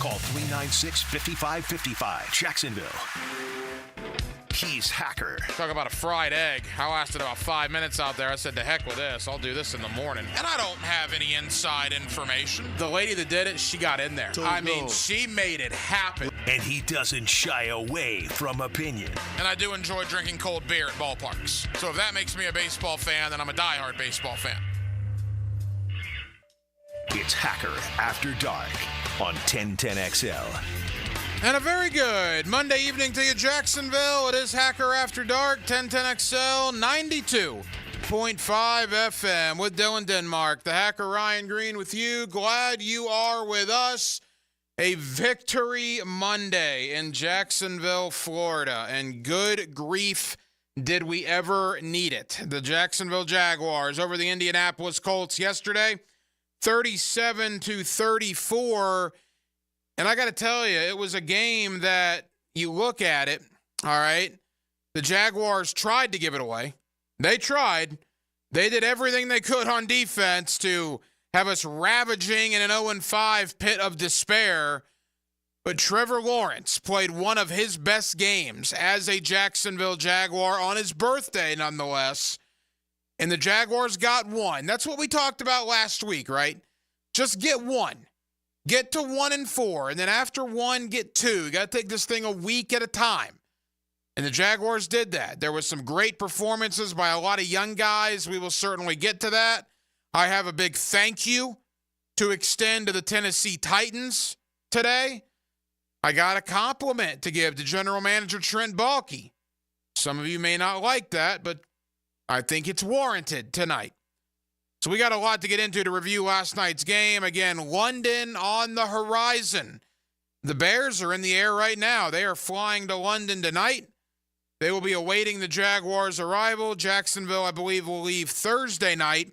Call 396-5555. Jacksonville. He's Hacker. Talk about a fried egg. I lasted about 5 minutes out there. I said, to heck with this. I'll do this in the morning. And I don't have any inside information. The lady that did it, she got in there. She made it happen. And he doesn't shy away from opinion. And I do enjoy drinking cold beer at ballparks. So if that makes me a baseball fan, then I'm a diehard baseball fan. It's Hacker After Dark on 1010XL. And a very good Monday evening to you, Jacksonville. It is Hacker After Dark, 1010XL, 92.5 FM with Dylan Denmark. The Hacker Ryan Green with you. Glad you are with us. A victory Monday in Jacksonville, Florida. And good grief, did we ever need it. The Jacksonville Jaguars over the Indianapolis Colts yesterday, 37-34. And I got to tell you, it was a game that you look at it, all right, the Jaguars tried to give it away. They tried. They did everything they could on defense to have us ravaging in an 0-5 pit of despair. But Trevor Lawrence played one of his best games as a Jacksonville Jaguar on his birthday, nonetheless. And the Jaguars got one. That's what we talked about last week, right? Just get one. Get to 1-4, and then after one, get two. You got to take this thing a week at a time. And the Jaguars did that. There was some great performances by a lot of young guys. We will certainly get to that. I have a big thank you to extend to the Tennessee Titans today. I got a compliment to give to General Manager Trent Baalke. Some of you may not like that, but I think it's warranted tonight. So we got a lot to get into to review last night's game. Again, London on the horizon. The Bears are in the air right now. They are flying to London tonight. They will be awaiting the Jaguars' arrival. Jacksonville, I believe, will leave Thursday night.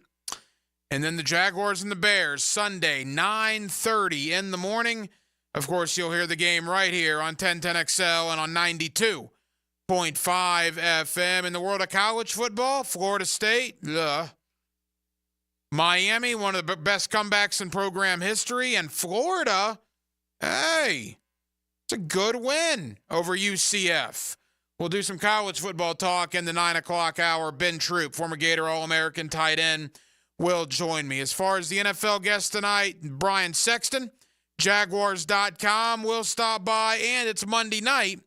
And then the Jaguars and the Bears, Sunday, 9:30 in the morning. Of course, you'll hear the game right here on 1010XL and on 92.5 FM. In the world of college football, Florida State, Miami, one of the best comebacks in program history. And Florida, hey, it's a good win over UCF. We'll do some college football talk in the 9 o'clock hour. Ben Troop, former Gator All-American tight end, will join me. As far as the NFL guest tonight, Brian Sexton, Jaguars.com, will stop by. And it's Monday night.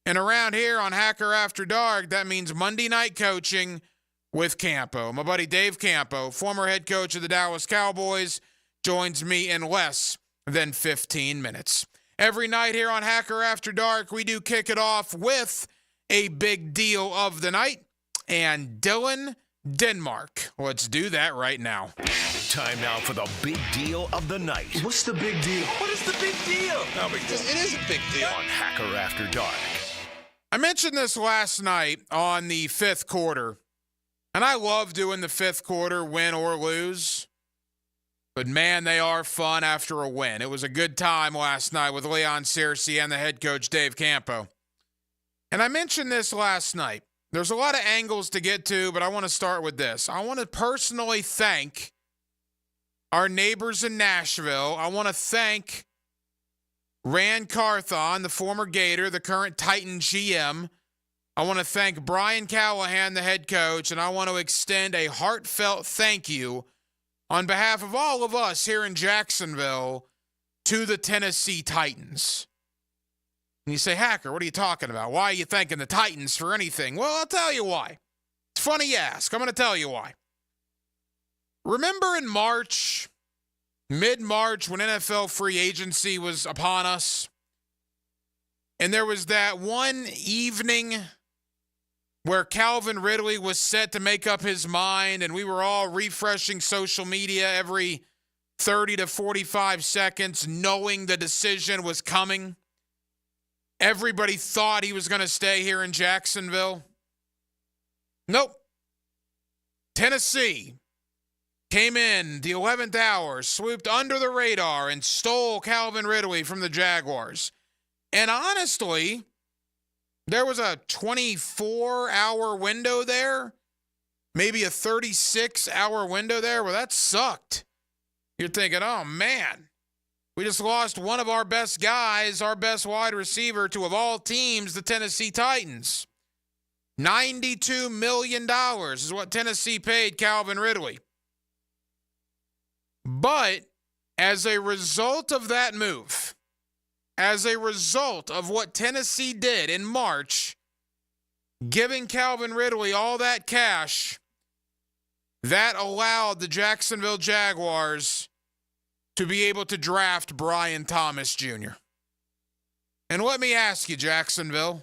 And around here on Hacker After Dark, that means Monday night coaching with Campo. My buddy Dave Campo, former head coach of the Dallas Cowboys, joins me in less than 15 minutes. Every night here on Hacker After Dark, we do kick it off with a big deal of the night and Dylan Denmark. Let's do that right now. Time now for the big deal of the night. What's the big deal? What is the big deal? No big deal. It is a big deal. On Hacker After Dark. I mentioned this last night on the fifth quarter. And I love doing the fifth quarter, win or lose. But, man, they are fun after a win. It was a good time last night with Leon Searcy and the head coach, Dave Campo. And I mentioned this last night. There's a lot of angles to get to, but I want to start with this. I want to personally thank our neighbors in Nashville. I want to thank Rand Carthon, the former Gator, the current Titan GM. I want to thank Brian Callahan, the head coach, and I want to extend a heartfelt thank you on behalf of all of us here in Jacksonville to the Tennessee Titans. And you say, Hacker, what are you talking about? Why are you thanking the Titans for anything? Well, I'll tell you why. It's funny you ask. I'm going to tell you why. Remember in March, mid-March, when NFL free agency was upon us, and there was that one evening where Calvin Ridley was set to make up his mind, and we were all refreshing social media every 30 to 45 seconds, knowing the decision was coming. Everybody thought he was going to stay here in Jacksonville. Nope. Tennessee came in the 11th hour, swooped under the radar, and stole Calvin Ridley from the Jaguars. And honestly, there was a 24-hour window there, maybe a 36-hour window there where that sucked. You're thinking, oh, man, We just lost one of our best guys, our best wide receiver, to, of all teams, the Tennessee Titans. $92 million is what Tennessee paid Calvin Ridley. But as a result of that move, as a result of what Tennessee did in March, giving Calvin Ridley all that cash, that allowed the Jacksonville Jaguars to be able to draft Brian Thomas Jr. And let me ask you, Jacksonville,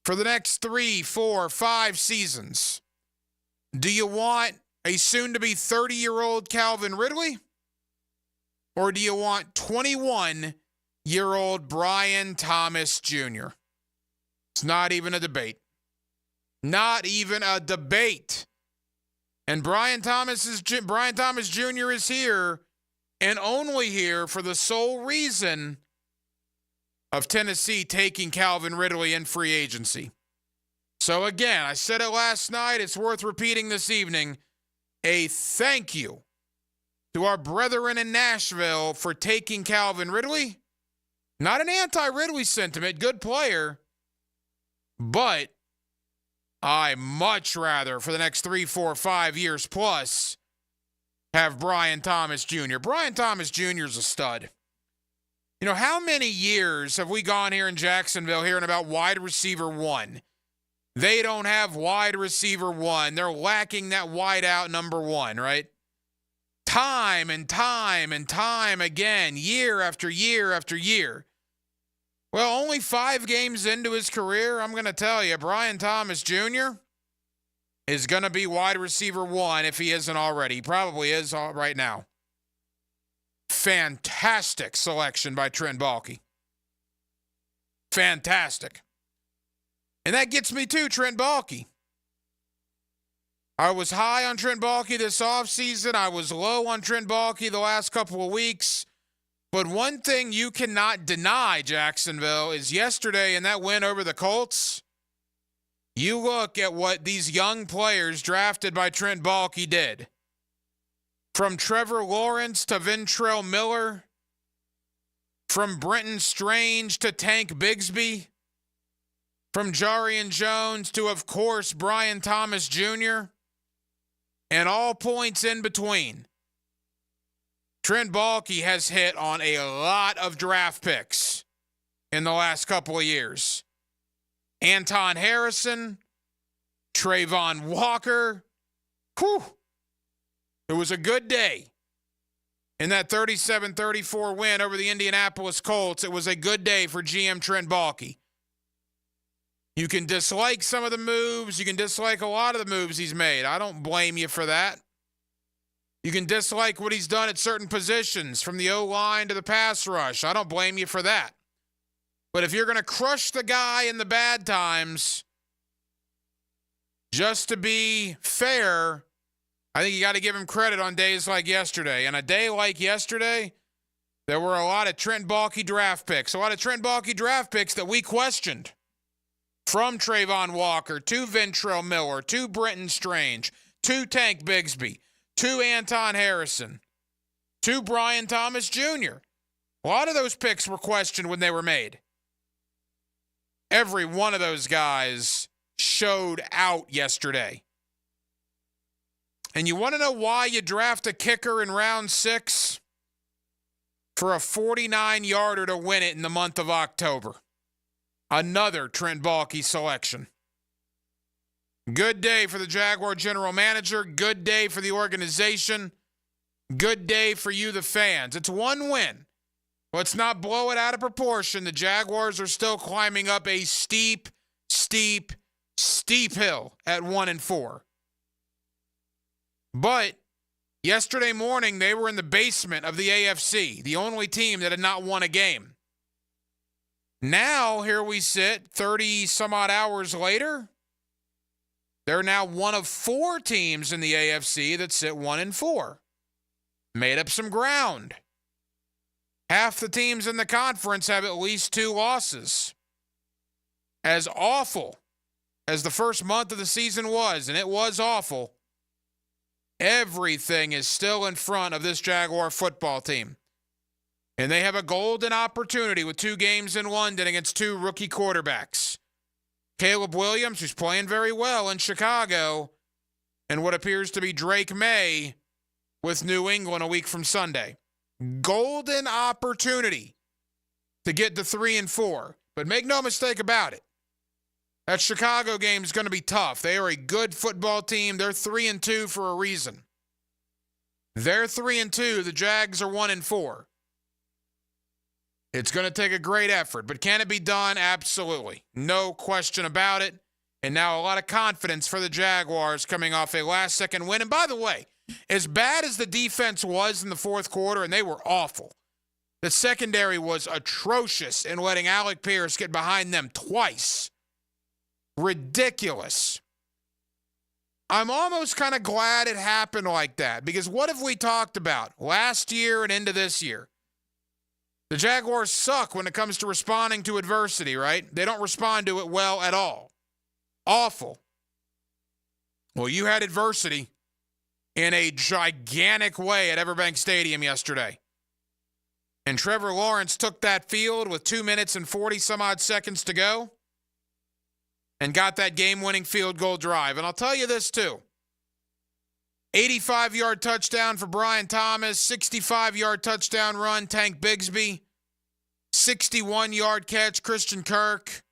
for the next 3, 4, 5 seasons, do you want a soon-to-be 30-year-old Calvin Ridley? Or do you want 21-year-old Brian Thomas Jr.? It's not even a debate. Not even a debate. And Brian Thomas Jr. is here, and only here for the sole reason of Tennessee taking Calvin Ridley in free agency. So again, I said it last night, it's worth repeating this evening, a thank you to our brethren in Nashville for taking Calvin Ridley. Not an anti-Ridley sentiment, good player, but I much rather, for the next 3, 4, 5 years plus, have Brian Thomas Jr. Brian Thomas Jr. is a stud. You know, how many years have we gone here in Jacksonville hearing about wide receiver one? They don't have wide receiver one. They're lacking that wide out number one, right? Time and time and time again, year after year after year. Well, only 5 games into his career, I'm going to tell you, Brian Thomas Jr. is going to be wide receiver one if he isn't already. He probably is right now. Fantastic selection by Trent Baalke. Fantastic. And that gets me to Trent Baalke. I was high on Trent Baalke this offseason. I was low on Trent Baalke the last couple of weeks. But one thing you cannot deny, Jacksonville, is yesterday in that win over the Colts, you look at what these young players drafted by Trent Baalke did. From Trevor Lawrence to Ventrell Miller, from Brenton Strange to Tank Bigsby, from Jarian Jones to, of course, Brian Thomas Jr., and all points in between. Trent Baalke has hit on a lot of draft picks in the last couple of years. Anton Harrison, Trayvon Walker. Whew. It was a good day. In that 37-34 win over the Indianapolis Colts, it was a good day for GM Trent Baalke. You can dislike some of the moves. You can dislike a lot of the moves he's made. I don't blame you for that. You can dislike what he's done at certain positions, from the O-line to the pass rush. I don't blame you for that. But if you're going to crush the guy in the bad times, just to be fair, I think you got to give him credit on days like yesterday. And a day like yesterday, there were a lot of Trent Baalke draft picks. A lot of Trent Baalke draft picks that we questioned. From Trayvon Walker to Ventrell Miller to Brenton Strange to Tank Bigsby to Anton Harrison to Brian Thomas Jr. A lot of those picks were questioned when they were made. Every one of those guys showed out yesterday. And you want to know why you draft a kicker in round 6? For a 49-yarder to win it in the month of October. Another Trent Baalke selection. Good day for the Jaguar general manager. Good day for the organization. Good day for you, the fans. It's one win. Let's not blow it out of proportion. The Jaguars are still climbing up a steep, steep, steep hill at 1-4. But yesterday morning, they were in the basement of the AFC, the only team that had not won a game. Now, here we sit, 30-some-odd hours later. They're now one of 4 teams in the AFC that sit 1-4. Made up some ground. Half the teams in the conference have at least 2 losses. As awful as the first month of the season was, and it was awful, everything is still in front of this Jaguar football team. And they have a golden opportunity with 2 games in London against 2 rookie quarterbacks. Caleb Williams, who's playing very well in Chicago, and what appears to be Drake May with New England a week from Sunday. Golden opportunity to get to 3-4. But make no mistake about it. That Chicago game is going to be tough. They are a good football team. They're 3-2 for a reason. They're 3-2. The Jags are 1-4. It's going to take a great effort, but can it be done? Absolutely. No question about it. And now a lot of confidence for the Jaguars coming off a last-second win. And by the way, as bad as the defense was in the fourth quarter, and they were awful, the secondary was atrocious in letting Alec Pierce get behind them twice. Ridiculous. I'm almost kind of glad it happened like that, because what have we talked about last year and into this year? The Jaguars suck when it comes to responding to adversity, right? They don't respond to it well at all. Awful. Well, you had adversity in a gigantic way at Everbank Stadium yesterday. And Trevor Lawrence took that field with 2 minutes and 40-some-odd seconds to go and got that game-winning field goal drive. And I'll tell you this, too. 85-yard touchdown for Brian Thomas, 65-yard touchdown run, Tank Bigsby, 61-yard catch, Christian Kirk.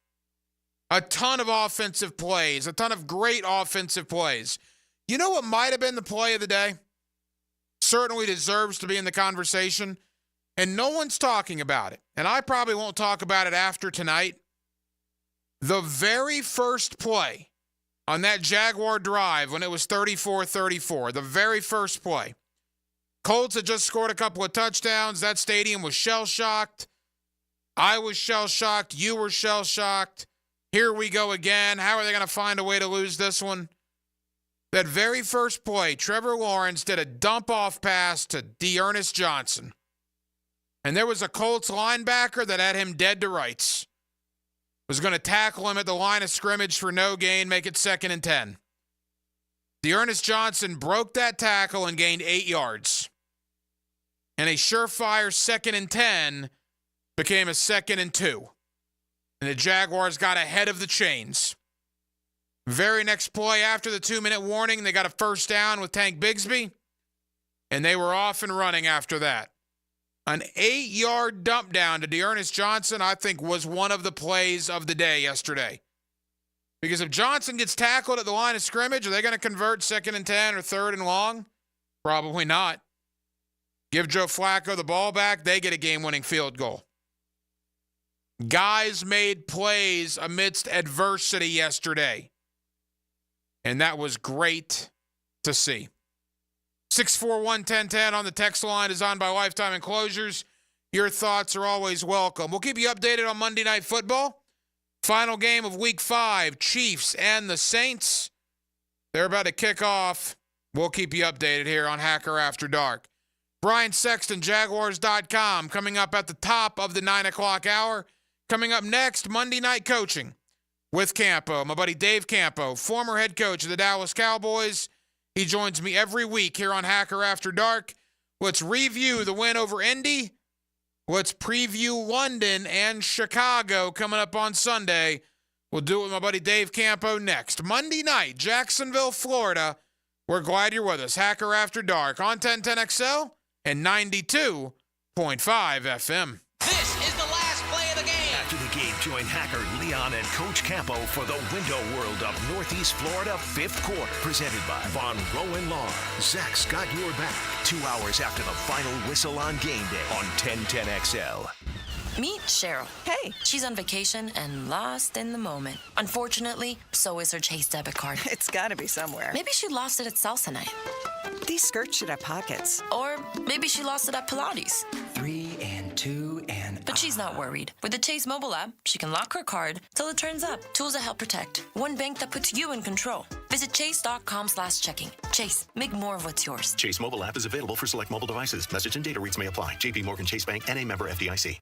A ton of offensive plays, a ton of great offensive plays. You know what might have been the play of the day? Certainly deserves to be in the conversation, and no one's talking about it. And I probably won't talk about it after tonight. The very first play on that Jaguar drive when it was 34-34, the very first play. Colts had just scored a couple of touchdowns. That stadium was shell-shocked. I was shell-shocked. You were shell-shocked. Here we go again. How are they going to find a way to lose this one? That very first play, Trevor Lawrence did a dump-off pass to D'Ernest Johnson. And there was a Colts linebacker that had him dead to rights. Was going to tackle him at the line of scrimmage for no gain, make it 2nd and 10. D'Ernest Johnson broke that tackle and gained 8 yards. And a surefire 2nd and 10 became a 2nd and 2. And the Jaguars got ahead of the chains. Very next play after the 2-minute warning, they got a first down with Tank Bigsby. And they were off and running after that. An 8-yard dump down to D'Ernest Johnson, I think, was one of the plays of the day yesterday. Because if Johnson gets tackled at the line of scrimmage, are they going to convert 2nd and 10 or 3rd and long? Probably not. Give Joe Flacco the ball back, they get a game-winning field goal. Guys made plays amidst adversity yesterday. And that was great to see. 641-1010 on the text line is on by Lifetime Enclosures. Your thoughts are always welcome. We'll keep you updated on Monday Night Football. Final game of Week 5, Chiefs and the Saints. They're about to kick off. We'll keep you updated here on Hacker After Dark. Brian Sexton, Jaguars.com, coming up at the top of the 9 o'clock hour. Coming up next, Monday Night Coaching with Campo. My buddy Dave Campo, former head coach of the Dallas Cowboys. He joins me every week here on Hacker After Dark. Let's review the win over Indy. Let's preview London and Chicago coming up on Sunday. We'll do it with my buddy Dave Campo next. Monday night, Jacksonville, Florida. We're glad you're with us. Hacker After Dark on 1010XL and 92.5 FM. This is the last play of the game. After the game, join Hacker, Leon, and Coach Campo for the Window World of Northeast Florida 5th quarter. Presented by Von Rowan Law. Zach's got your back. 2 hours after the final whistle on game day on 1010XL. Meet Cheryl. Hey. She's on vacation and lost in the moment. Unfortunately, so is her Chase debit card. It's gotta be somewhere. Maybe she lost it at salsa night. These skirts should have pockets. Or maybe she lost it at Pilates. 3 and 2 and... But she's not worried. With the Chase mobile app, she can lock her card till it turns up. Tools that help protect. One bank that puts you in control. Visit chase.com/checking. Chase, make more of what's yours. Chase mobile app is available for select mobile devices. Message and data rates may apply. JP Morgan Chase Bank, N.A. member FDIC.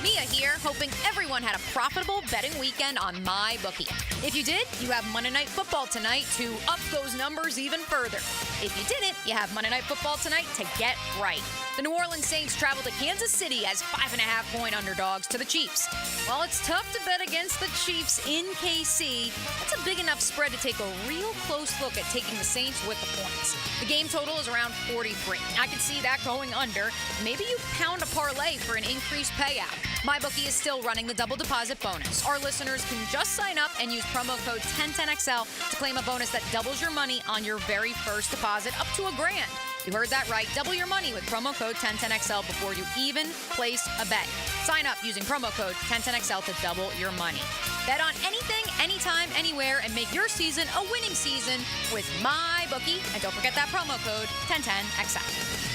Mia here, hoping everyone had a profitable betting weekend on MyBookie. If you did, you have Monday Night Football tonight to up those numbers even further. If you didn't, you have Monday Night Football tonight to get right. The New Orleans Saints travel to Kansas City as 5.5-point underdogs to the Chiefs. While it's tough to bet against the Chiefs in KC, that's a big enough spread to take a real close look at taking the Saints with the points. The game total is around 43. I can see that going under. Maybe you pound a parlay for an increased payout. MyBookie is still running the double deposit bonus. Our listeners can just sign up and use promo code 1010XL to claim a bonus that doubles your money on your very first deposit up to $1,000. You heard that right. Double your money with promo code 1010XL before you even place a bet. Sign up using promo code 1010XL to double your money. Bet on anything, anytime, anywhere, and make your season a winning season with MyBookie. And don't forget that promo code 1010XL.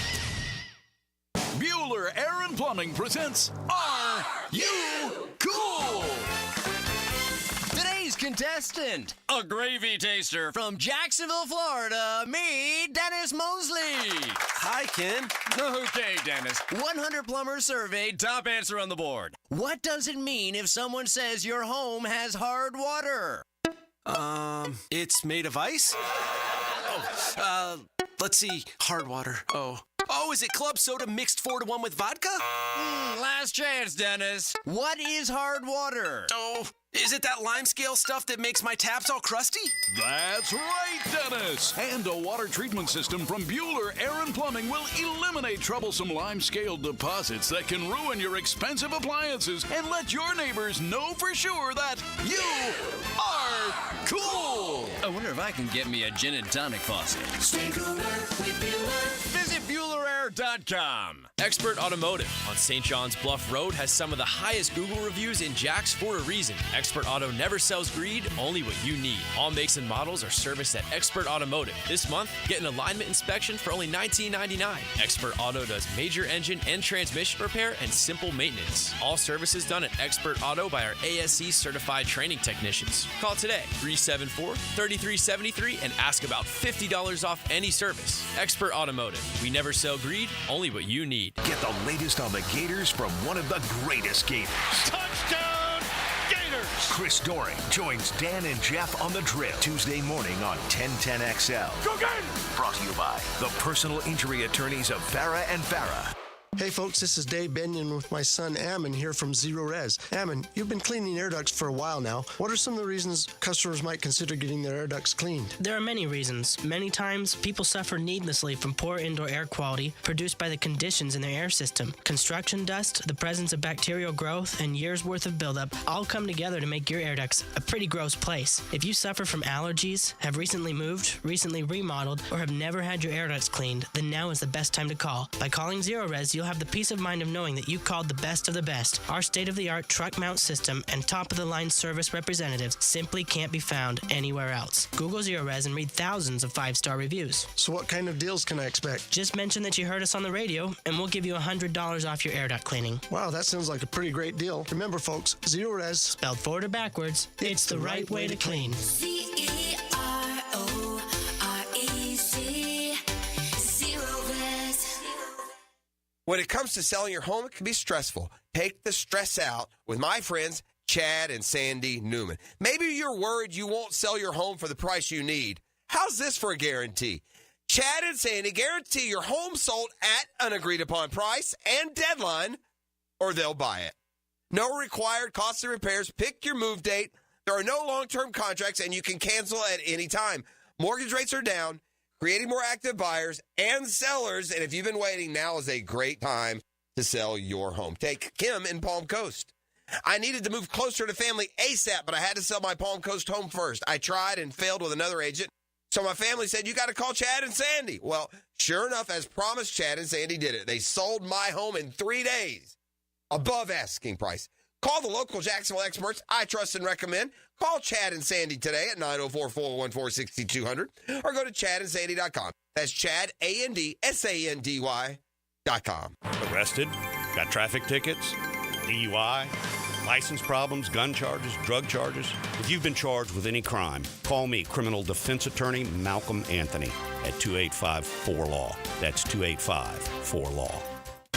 Bueller Air and Plumbing presents Are You Cool? Today's contestant, a gravy taster from Jacksonville, Florida, me, Dennis Mosley. Hi, Ken. Okay, Dennis. 100 plumbers surveyed, top answer on the board. What does it mean if someone says your home has hard water? It's made of ice? Let's see. Hard water. Oh, is it club soda mixed 4-to-1 with vodka? Last chance, Dennis. What is hard water? Oh, is it that lime scale stuff that makes my taps all crusty? That's right, Dennis. And a water treatment system from Bueller Air and Plumbing will eliminate troublesome lime scale deposits that can ruin your expensive appliances and let your neighbors know for sure that you are cool. I wonder if I can get me a gin and tonic faucet. Stay cooler with Bueller. Visit BuellerAir.com. Expert Automotive on St. John's Bluff Road has some of the highest Google reviews in Jax for a reason. Expert Auto never sells greed, only what you need. All makes and models are serviced at Expert Automotive. This month, get an alignment inspection for only $19.99. Expert Auto does major engine and transmission repair and simple maintenance. All services done at Expert Auto by our ASE certified training technicians. Call today, 374-3373, and ask about $50 off any service. Expert Automotive. We never sell greed, only what you need. Get the latest on the Gators from one of the greatest Gators. Touchdown, Gators! Chris Doring joins Dan and Jeff on the drill Tuesday morning on 1010XL. Go Gators! Brought to you by the personal injury attorneys of Farah and Farah. Hey folks, this is Dave Benyon with my son Ammon here from Zero Res. Ammon, you've been cleaning air ducts for a while now. What are some of the reasons customers might consider getting their air ducts cleaned? There are many reasons. Many times, people suffer needlessly from poor indoor air quality produced by the conditions in their air system. Construction dust, the presence of bacterial growth, and years' worth of buildup all come together to make your air ducts a pretty gross place. If you suffer from allergies, have recently moved, recently remodeled, or have never had your air ducts cleaned, then now is the best time to call. By calling Zero Res, you'll have the peace of mind of knowing that you called the best of the best. Our state-of-the-art truck mount system and top-of-the-line service representatives simply can't be found anywhere else. Google Zero Res and read thousands of 5-star reviews. So what kind of deals can I expect? Just mention that you heard us on the radio, and we'll give you $100 off your air duct cleaning. Wow, that sounds like a pretty great deal. Remember, folks, Zero Res, spelled forward or backwards, it's the right way to clean. CEROREZ. Zero Res. When it comes to selling your home, it can be stressful. Take the stress out with my friends, Chad and Sandy Newman. Maybe you're worried you won't sell your home for the price you need. How's this for a guarantee? Chad and Sandy guarantee your home sold at an agreed-upon price and deadline, or they'll buy it. No required costly repairs. Pick your move date. There are no long-term contracts, and you can cancel at any time. Mortgage rates are down, creating more active buyers and sellers. And if you've been waiting, now is a great time to sell your home. Take Kim in Palm Coast. I needed to move closer to family ASAP, but I had to sell my Palm Coast home first. I tried and failed with another agent. So my family said, you got to call Chad and Sandy. Well, sure enough, as promised, Chad and Sandy did it. They sold my home in 3 days, above asking price. Call the local Jacksonville experts I trust and recommend. Call Chad and Sandy today at 904-414-6200 or go to chadandsandy.com. That's Chad, ANDSANDY.com. Arrested? Got traffic tickets? DUI? License problems? Gun charges? Drug charges? If you've been charged with any crime, call me, criminal defense attorney Malcolm Anthony, at 285-4LAW. That's 285-4LAW.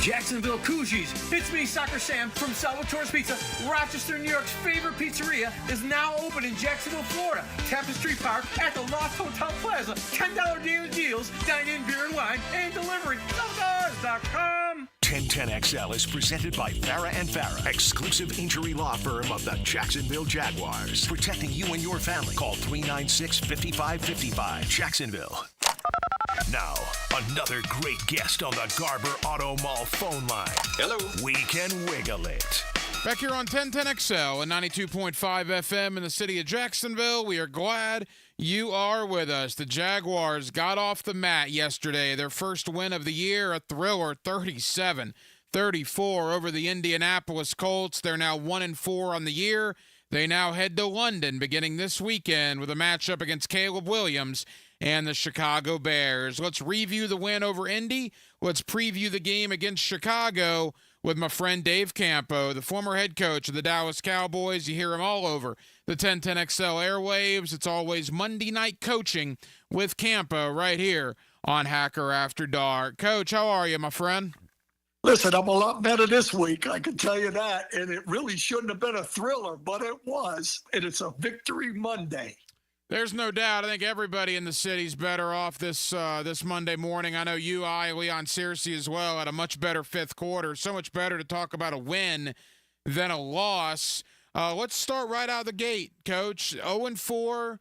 Jacksonville Koozies. It's me, Soccer Sam from Salvatore's Pizza. Rochester, New York's favorite pizzeria is now open in Jacksonville, Florida. Tapestry Park at the Loft Hotel Plaza. $10 daily deals, dine-in beer and wine, and delivery. Salvatores.com. 1010XL is presented by Farah and Farah, exclusive injury law firm of the Jacksonville Jaguars. Protecting you and your family. Call 396-5555. Jacksonville. Now, another great guest on the Garber Auto Mall phone line. Hello. We can wiggle it. Back here on 1010XL and 92.5 FM in the city of Jacksonville, we are glad you are with us. The Jaguars got off the mat yesterday. Their first win of the year, a thriller, 37-34 over the Indianapolis Colts. They're now 1-4 on the year. They now head to London beginning this weekend with a matchup against Caleb Williams and the Chicago Bears. Let's review the win over Indy. Let's preview the game against Chicago with my friend Dave Campo, the former head coach of the Dallas Cowboys. You hear him all over the 1010XL airwaves. It's always Monday night coaching with Campo right here on Hacker After Dark. Coach, how are you, my friend? Listen, I'm a lot better this week, I can tell you that. And it really shouldn't have been a thriller, but it was. And it's a victory Monday. There's no doubt. I think everybody in the city's better off this Monday morning. I know you, Leon Searcy as well, had a much better fifth quarter. So much better to talk about a win than a loss. Let's start right out of the gate, Coach. 0-4,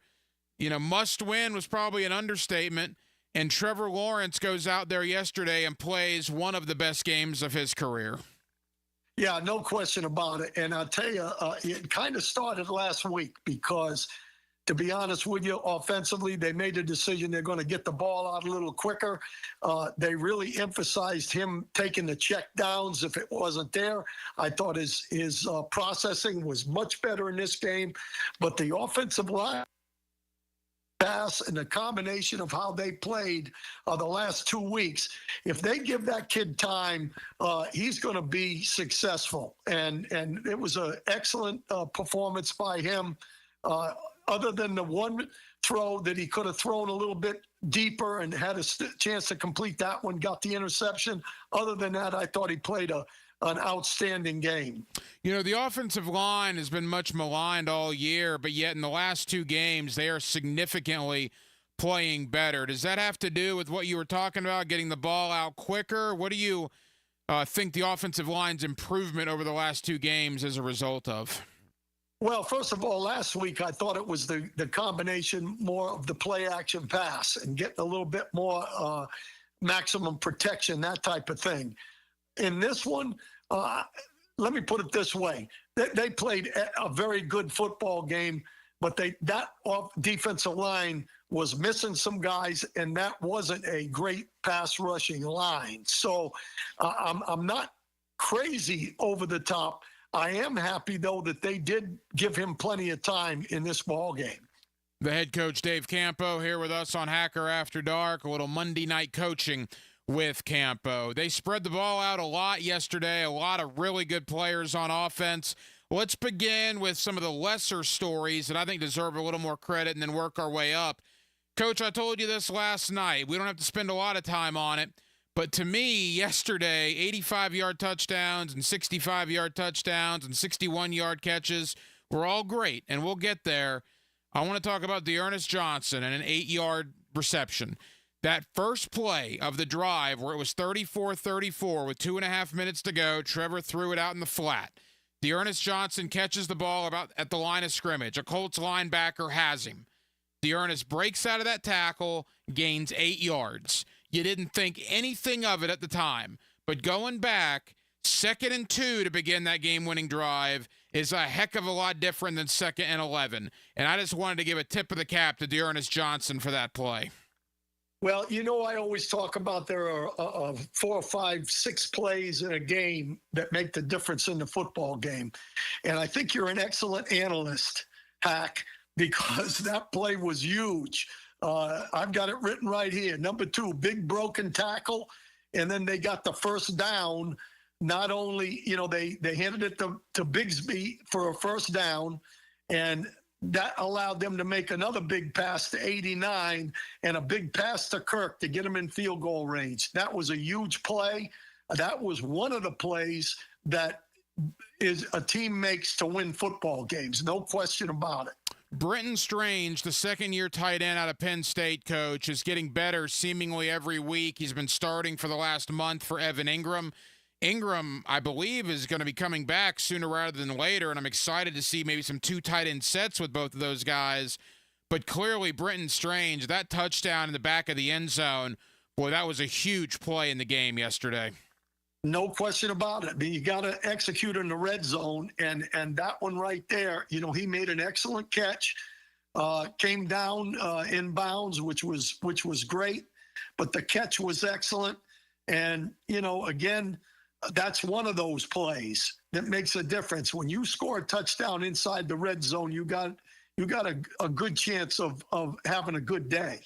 must win was probably an understatement. And Trevor Lawrence goes out there yesterday and plays one of the best games of his career. Yeah, no question about it. And I'll tell you, it kind of started last week because – to be honest with you, offensively, they made a decision they're going to get the ball out a little quicker. They really emphasized him taking the check downs if it wasn't there. I thought his processing was much better in this game. But the offensive line pass and the combination of how they played the last 2 weeks, if they give that kid time, he's going to be successful. And it was an excellent performance by him. Other than the one throw that he could have thrown a little bit deeper and had a chance to complete that one, got the interception. Other than that, I thought he played an outstanding game. The offensive line has been much maligned all year, but yet in the last two games, they are significantly playing better. Does that have to do with what you were talking about, getting the ball out quicker? What do you think the offensive line's improvement over the last two games is a result of? Well, first of all, last week I thought it was the combination more of the play action pass and getting a little bit more maximum protection, that type of thing. In this one, let me put it this way. They played a very good football game, but that defensive line was missing some guys, and that wasn't a great pass rushing line. So I'm not crazy over the top. I am happy, though, that they did give him plenty of time in this ball game. The head coach, Dave Campo, here with us on Hacker After Dark, a little Monday night coaching with Campo. They spread the ball out a lot yesterday, a lot of really good players on offense. Let's begin with some of the lesser stories that I think deserve a little more credit and then work our way up. Coach, I told you this last night. We don't have to spend a lot of time on it. But to me, yesterday, 85-yard touchdowns and 65-yard touchdowns and 61-yard catches were all great, and we'll get there. I want to talk about Dearness Johnson and an 8-yard reception. That first play of the drive where it was 34-34 with 2.5 minutes to go, Trevor threw it out in the flat. Dearness Johnson catches the ball about at the line of scrimmage. A Colts linebacker has him. Dearness breaks out of that tackle, gains 8 yards. You didn't think anything of it at the time. But going back, 2nd and 2 to begin that game-winning drive is a heck of a lot different than 2nd and 11. And I just wanted to give a tip of the cap to Dearness Johnson for that play. Well, I always talk about there are 4, 5, 6 plays in a game that make the difference in the football game. And I think you're an excellent analyst, Hack, because that play was huge. I've got it written right here. Number 2, big broken tackle. And then they got the first down. Not only, they handed it to Bigsby for a first down, and that allowed them to make another big pass to 89 and a big pass to Kirk to get him in field goal range. That was a huge play. that was one of the plays that is a team makes to win football games. No question about it. Brenton Strange, the second-year tight end out of Penn State, coach, is getting better seemingly every week. He's been starting for the last month for Evan Ingram. Ingram, I believe, is going to be coming back sooner rather than later, and I'm excited to see maybe some two tight end sets with both of those guys. But clearly, Brenton Strange, that touchdown in the back of the end zone, boy, that was a huge play in the game yesterday. No question about it. You got to execute in the red zone, and that one right there, you know, he made an excellent catch, came down in bounds, which was great, but the catch was excellent. And, you know, again, that's one of those plays that makes a difference. When you score a touchdown inside the red zone, you got a good chance of having a good day.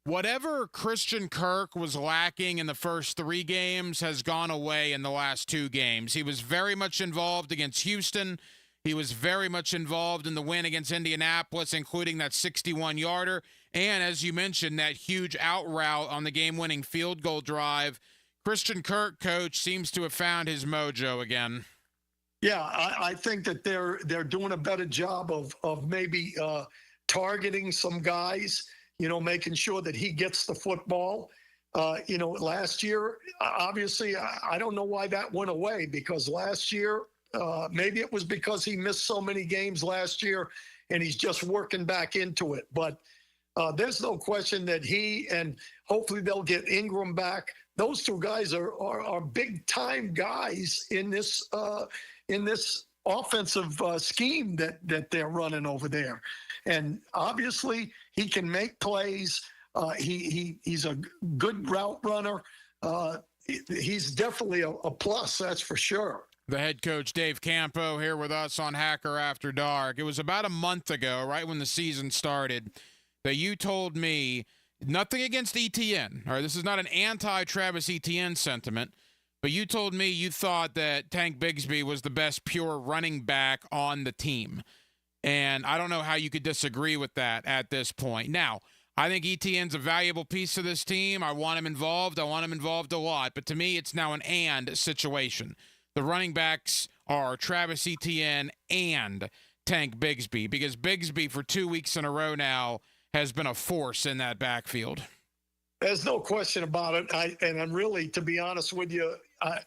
Whatever Christian Kirk was lacking in the first 3 games has gone away in the last 2 games. He was very much involved against Houston. He was very much involved in the win against Indianapolis, including that 61-yarder. And as you mentioned, that huge out route on the game-winning field goal drive. Christian Kirk, coach, seems to have found his mojo again. Yeah, I think that they're doing a better job of maybe targeting some guys, you know, making sure that he gets the football. You know, last year, obviously, I don't know why that went away, because last year, maybe it was because he missed so many games last year and he's just working back into it. But there's no question that he, and hopefully they'll get Ingram back. Those 2 guys are big time guys in this offensive scheme that they're running over there. And obviously he can make plays. He's a good route runner. He's definitely a plus, that's for sure. The head coach, Dave Campo, here with us on Hacker After Dark. It was about a month ago, right when the season started, that you told me, nothing against ETN. All right, this is not an anti-Travis Etienne sentiment, but you told me you thought that Tank Bigsby was the best pure running back on the team. And I don't know how you could disagree with that at this point. Now, I think Etienne's a valuable piece of this team. I want him involved. I want him involved a lot. But to me, it's now an and situation. The running backs are Travis Etienne and Tank Bigsby, because Bigsby for 2 weeks in a row now has been a force in that backfield. There's no question about it. And I'm really, to be honest with you,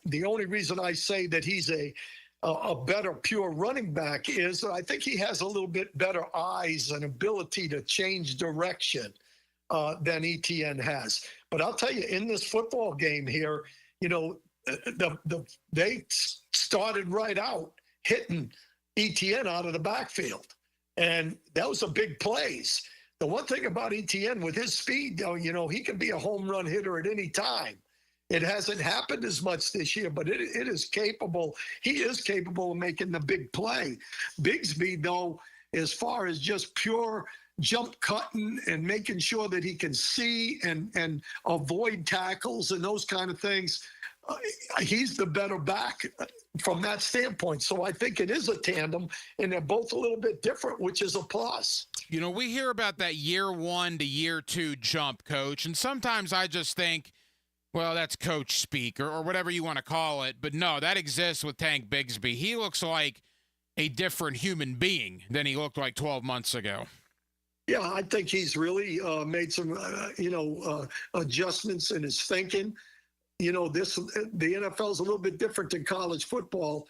the only reason I say that he's a better pure running back is that I think he has a little bit better eyes and ability to change direction than ETN has. But I'll tell you, in this football game here, you know, they started right out hitting ETN out of the backfield. And those are big plays. The one thing about ETN with his speed, though, you know, he can be a home run hitter at any time. It hasn't happened as much this year, but it is capable. He is capable of making the big play. Bigsby, though, as far as just pure jump cutting and making sure that he can see and avoid tackles and those kind of things, he's the better back from that standpoint. So I think it is a tandem, and they're both a little bit different, which is a plus. You know, we hear about that year 1 to year 2 jump, coach, and sometimes I just think, well, that's coach speak or whatever you want to call it. But no, that exists with Tank Bigsby. He looks like a different human being than he looked like 12 months ago. Yeah, I think he's really made some, adjustments in his thinking. You know, the NFL is a little bit different than college football.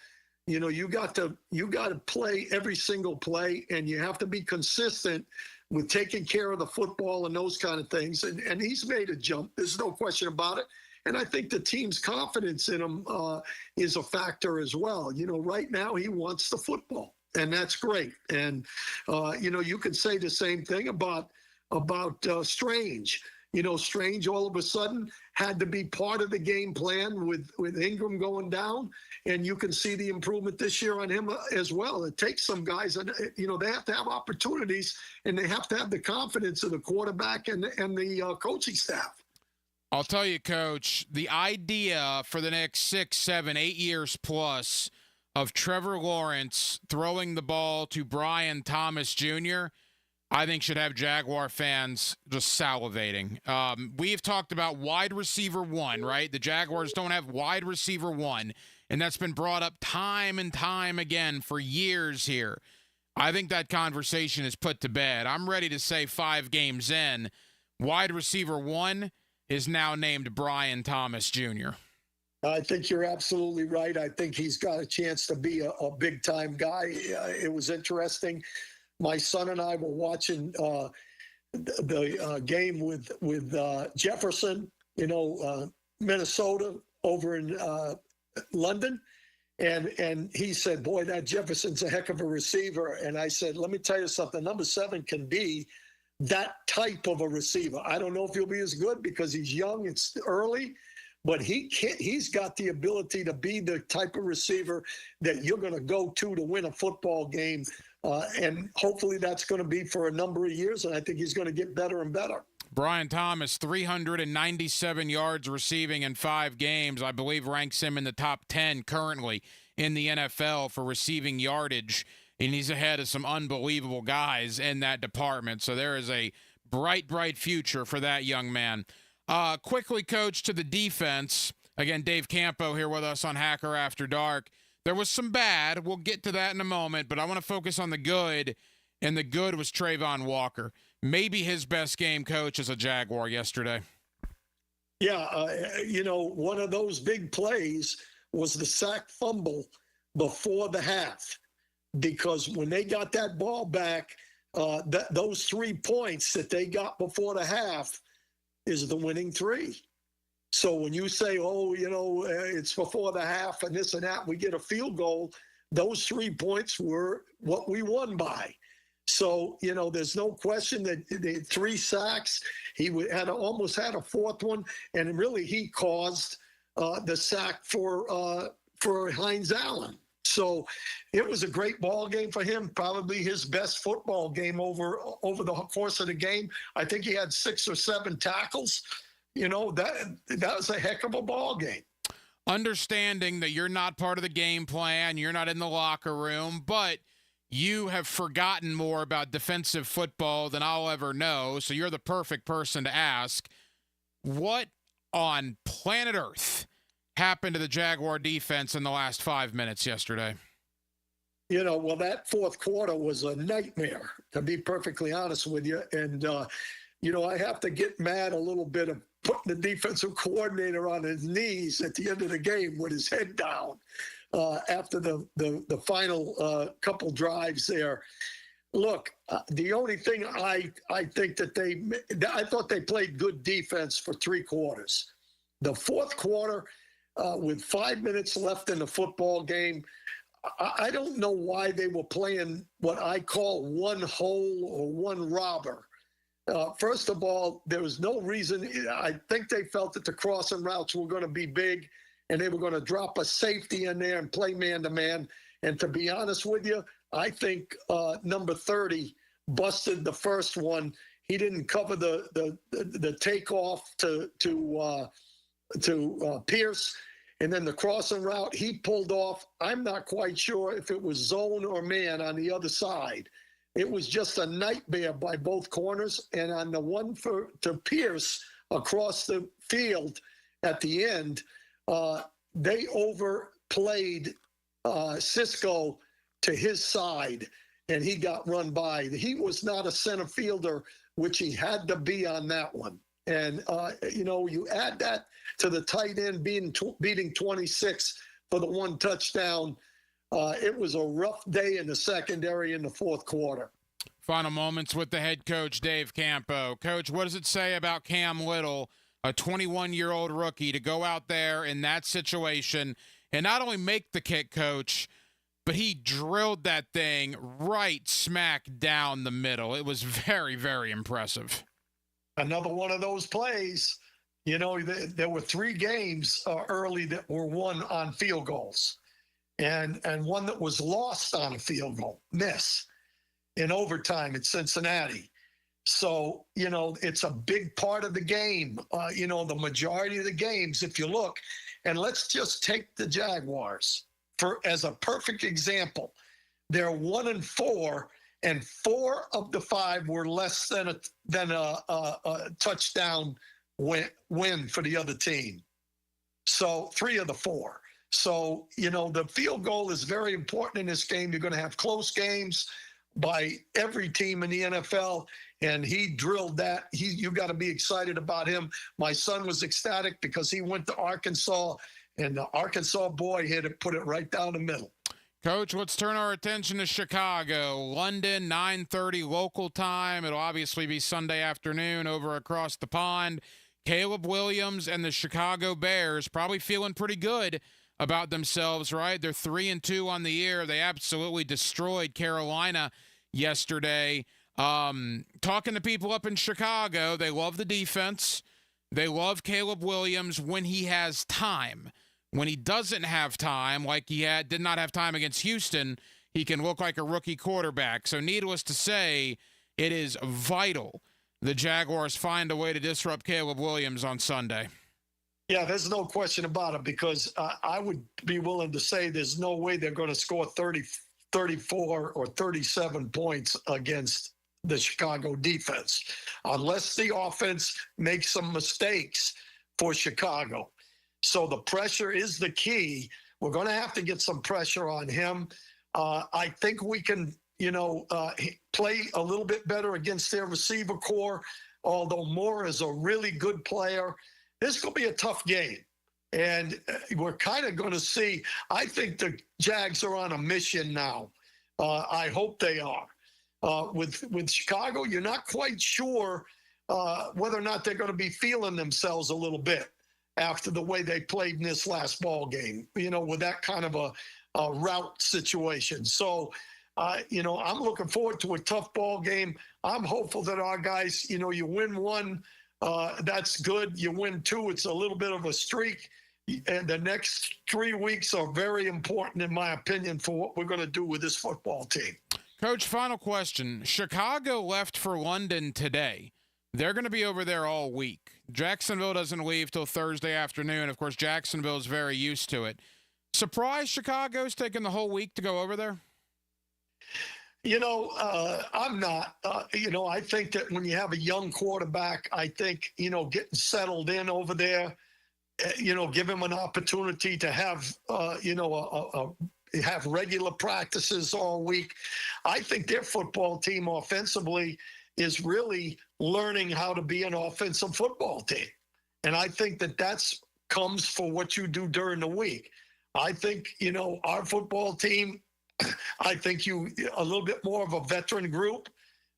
You know, you got to play every single play, and you have to be consistent with taking care of the football and those kind of things. And he's made a jump. There's no question about it. And I think the team's confidence in him is a factor as well. You know, right now he wants the football, and that's great. And, you know, you could say the same thing about Strange. You know, Strange all of a sudden had to be part of the game plan with Ingram going down, and you can see the improvement this year on him as well. It takes some guys, and you know, they have to have opportunities, and they have to have the confidence of the quarterback and the coaching staff. I'll tell you, Coach, the idea for the next 6, 7, 8 years plus of Trevor Lawrence throwing the ball to Brian Thomas Jr., I think should have Jaguar fans just salivating. We've talked about wide receiver one, right? The Jaguars don't have wide receiver one, and that's been brought up time and time again for years here. I think that conversation is put to bed. I'm ready to say 5 games in, wide receiver one is now named Brian Thomas Jr. I think you're absolutely right. I think he's got a chance to be a big-time guy. It was interesting. My son and I were watching the game with Jefferson, Minnesota over in London. And he said, boy, that Jefferson's a heck of a receiver. And I said, let me tell you something. Number 7 can be that type of a receiver. I don't know if he'll be as good because he's young. It's early. But he's got the ability to be the type of receiver that you're going to go to win a football game. And hopefully that's going to be for a number of years. And I think he's going to get better and better. Brian Thomas, 397 yards receiving in 5 games, I believe ranks him in the top 10 currently in the NFL for receiving yardage. And he's ahead of some unbelievable guys in that department. So there is a bright, bright future for that young man. Quickly, Coach, to the defense. Again, Dave Campo here with us on Hacker After Dark. There was some bad. We'll get to that in a moment, but I want to focus on the good, and the good was Trayvon Walker. Maybe his best game, Coach, as a Jaguar yesterday. Yeah, one of those big plays was the sack fumble before the half, because when they got that ball back, those 3 points that they got before the half is the winning 3. So when you say, it's before the half and this and that, we get a field goal, those 3 points were what we won by. So, there's no question that the 3 sacks, he almost had a 4th one, and really he caused the sack for Hines Allen. So it was a great ball game for him, probably his best football game over the course of the game. I think he had 6 or 7 tackles. That was a heck of a ball game. Understanding that you're not part of the game plan, you're not in the locker room, but you have forgotten more about defensive football than I'll ever know, so you're the perfect person to ask. What on planet Earth happened to the Jaguar defense in the last 5 minutes yesterday? Well, that 4th quarter was a nightmare, to be perfectly honest with you. And, I have to get mad a little bit of putting the defensive coordinator on his knees at the end of the game with his head down after the final couple drives there. Look, the only thing I think that I thought they played good defense for 3 quarters. The 4th quarter, with 5 minutes left in the football game, I don't know why they were playing what I call one hole or one robber. First of all, there was no reason. I think they felt that the crossing routes were going to be big, and they were going to drop a safety in there and play man-to-man. And to be honest with you, I think number 30 busted the first one. He didn't cover the takeoff to Pierce. And then the crossing route, he pulled off. I'm not quite sure if it was zone or man on the other side. It was just a nightmare by both corners. And on the one to Pierce across the field at the end, they overplayed Cisco to his side, and he got run by. He was not a center fielder, which he had to be on that one. And, you add that to the tight end beating 26 for the 1 touchdown. It was a rough day in the secondary in the 4th quarter. Final moments with the head coach, Dave Campo. Coach, what does it say about Cam Little, a 21-year-old rookie, to go out there in that situation and not only make the kick, Coach, but he drilled that thing right smack down the middle. It was very, very impressive. Another one of those plays. There were 3 games early that were won on field goals, and one that was lost on a field goal miss in overtime at Cincinnati. So, it's a big part of the game. The majority of the games, if you look, and let's just take the Jaguars as a perfect example. They're 1-4 and 4 of the 5 were less than a touchdown win for the other team. So 3 of the 4. So, the field goal is very important in this game. You're going to have close games by every team in the NFL, and he drilled that. You got to be excited about him. My son was ecstatic because he went to Arkansas, and the Arkansas boy put it right down the middle. Coach, let's turn our attention to Chicago. London, 9:30 local time. It'll obviously be Sunday afternoon over across the pond. Caleb Williams and the Chicago Bears probably feeling pretty good about themselves, right? They're 3-2 on the year. They absolutely destroyed Carolina yesterday. Talking to people up in Chicago, they love the defense. They love Caleb Williams when he has time. When he doesn't have time, like he did not have time against Houston, he can look like a rookie quarterback. So needless to say, it is vital the Jaguars find a way to disrupt Caleb Williams on Sunday. Yeah, there's no question about it, because I would be willing to say there's no way they're going to score 30, 34 or 37 points against the Chicago defense, unless the offense makes some mistakes for Chicago. So the pressure is the key. We're going to have to get some pressure on him. I think we can, play a little bit better against their receiver core, although Moore is a really good player. This is going to be a tough game, and we're kind of going to see. I think the Jags are on a mission now. I hope they are. With Chicago, you're not quite sure whether or not they're going to be feeling themselves a little bit after the way they played in this last ball game, with that kind of a route situation. So, I'm looking forward to a tough ball game. I'm hopeful that our guys, you win 1, that's good. You win 2, it's a little bit of a streak. And the next 3 weeks are very important, in my opinion, for what we're going to do with this football team. Coach, final question. Chicago left for London today. They're going to be over there all week. Jacksonville doesn't leave till Thursday afternoon. Of course, Jacksonville is very used to it. Surprised Chicago's taking the whole week to go over there? I'm not. I think that when you have a young quarterback, I think, getting settled in over there, give him an opportunity to have, have regular practices all week. I think their football team offensively is really learning how to be an offensive football team. And I think that comes for what you do during the week. I think, our football team, I think a little bit more of a veteran group.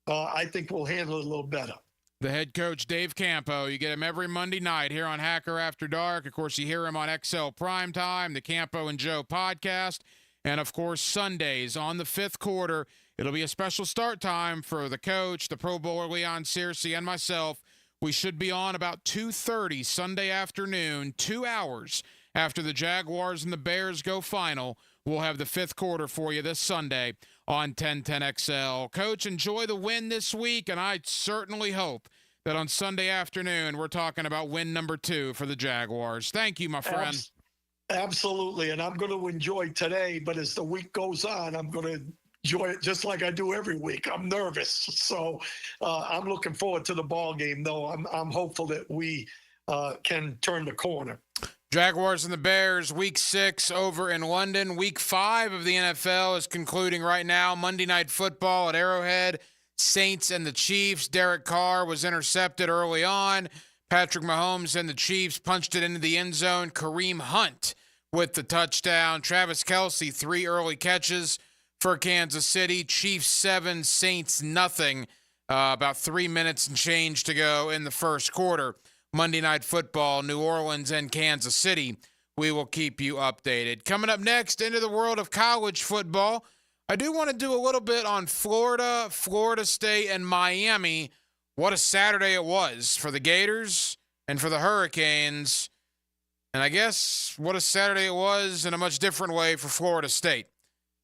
I think we'll handle it a little better. The head coach, Dave Campo, you get him every Monday night here on Hacker After Dark. Of course, you hear him on XL Primetime, the Campo and Joe podcast. And, of course, Sundays on the 5th quarter. It'll be a special start time for the coach, the Pro Bowler Leon Searcy, and myself. We should be on about 2:30 Sunday afternoon, 2 hours after the Jaguars and the Bears go final. We'll have the 5th quarter for you this Sunday on 1010XL. Coach, enjoy the win this week, and I certainly hope that on Sunday afternoon we're talking about win number 2 for the Jaguars. Thank you, my friend. Absolutely, and I'm going to enjoy today, but as the week goes on, I'm going to enjoy it just like I do every week. I'm nervous, so I'm looking forward to the ball game, though. I'm hopeful that we can turn the corner. Jaguars and the Bears, Week 6 over in London. Week 5 of the NFL is concluding right now. Monday Night Football at Arrowhead. Saints and the Chiefs. Derek Carr was intercepted early on. Patrick Mahomes and the Chiefs punched it into the end zone. Kareem Hunt with the touchdown. Travis Kelce, 3 early catches for Kansas City. Chiefs 7, Saints nothing. About 3 minutes and change to go in the first quarter. Monday Night Football, New Orleans and Kansas City. We will keep you updated. Coming up next, into the world of college football, I do want to do a little bit on Florida, Florida State, and Miami. What a Saturday it was for the Gators and for the Hurricanes. And I guess what a Saturday it was in a much different way for Florida State.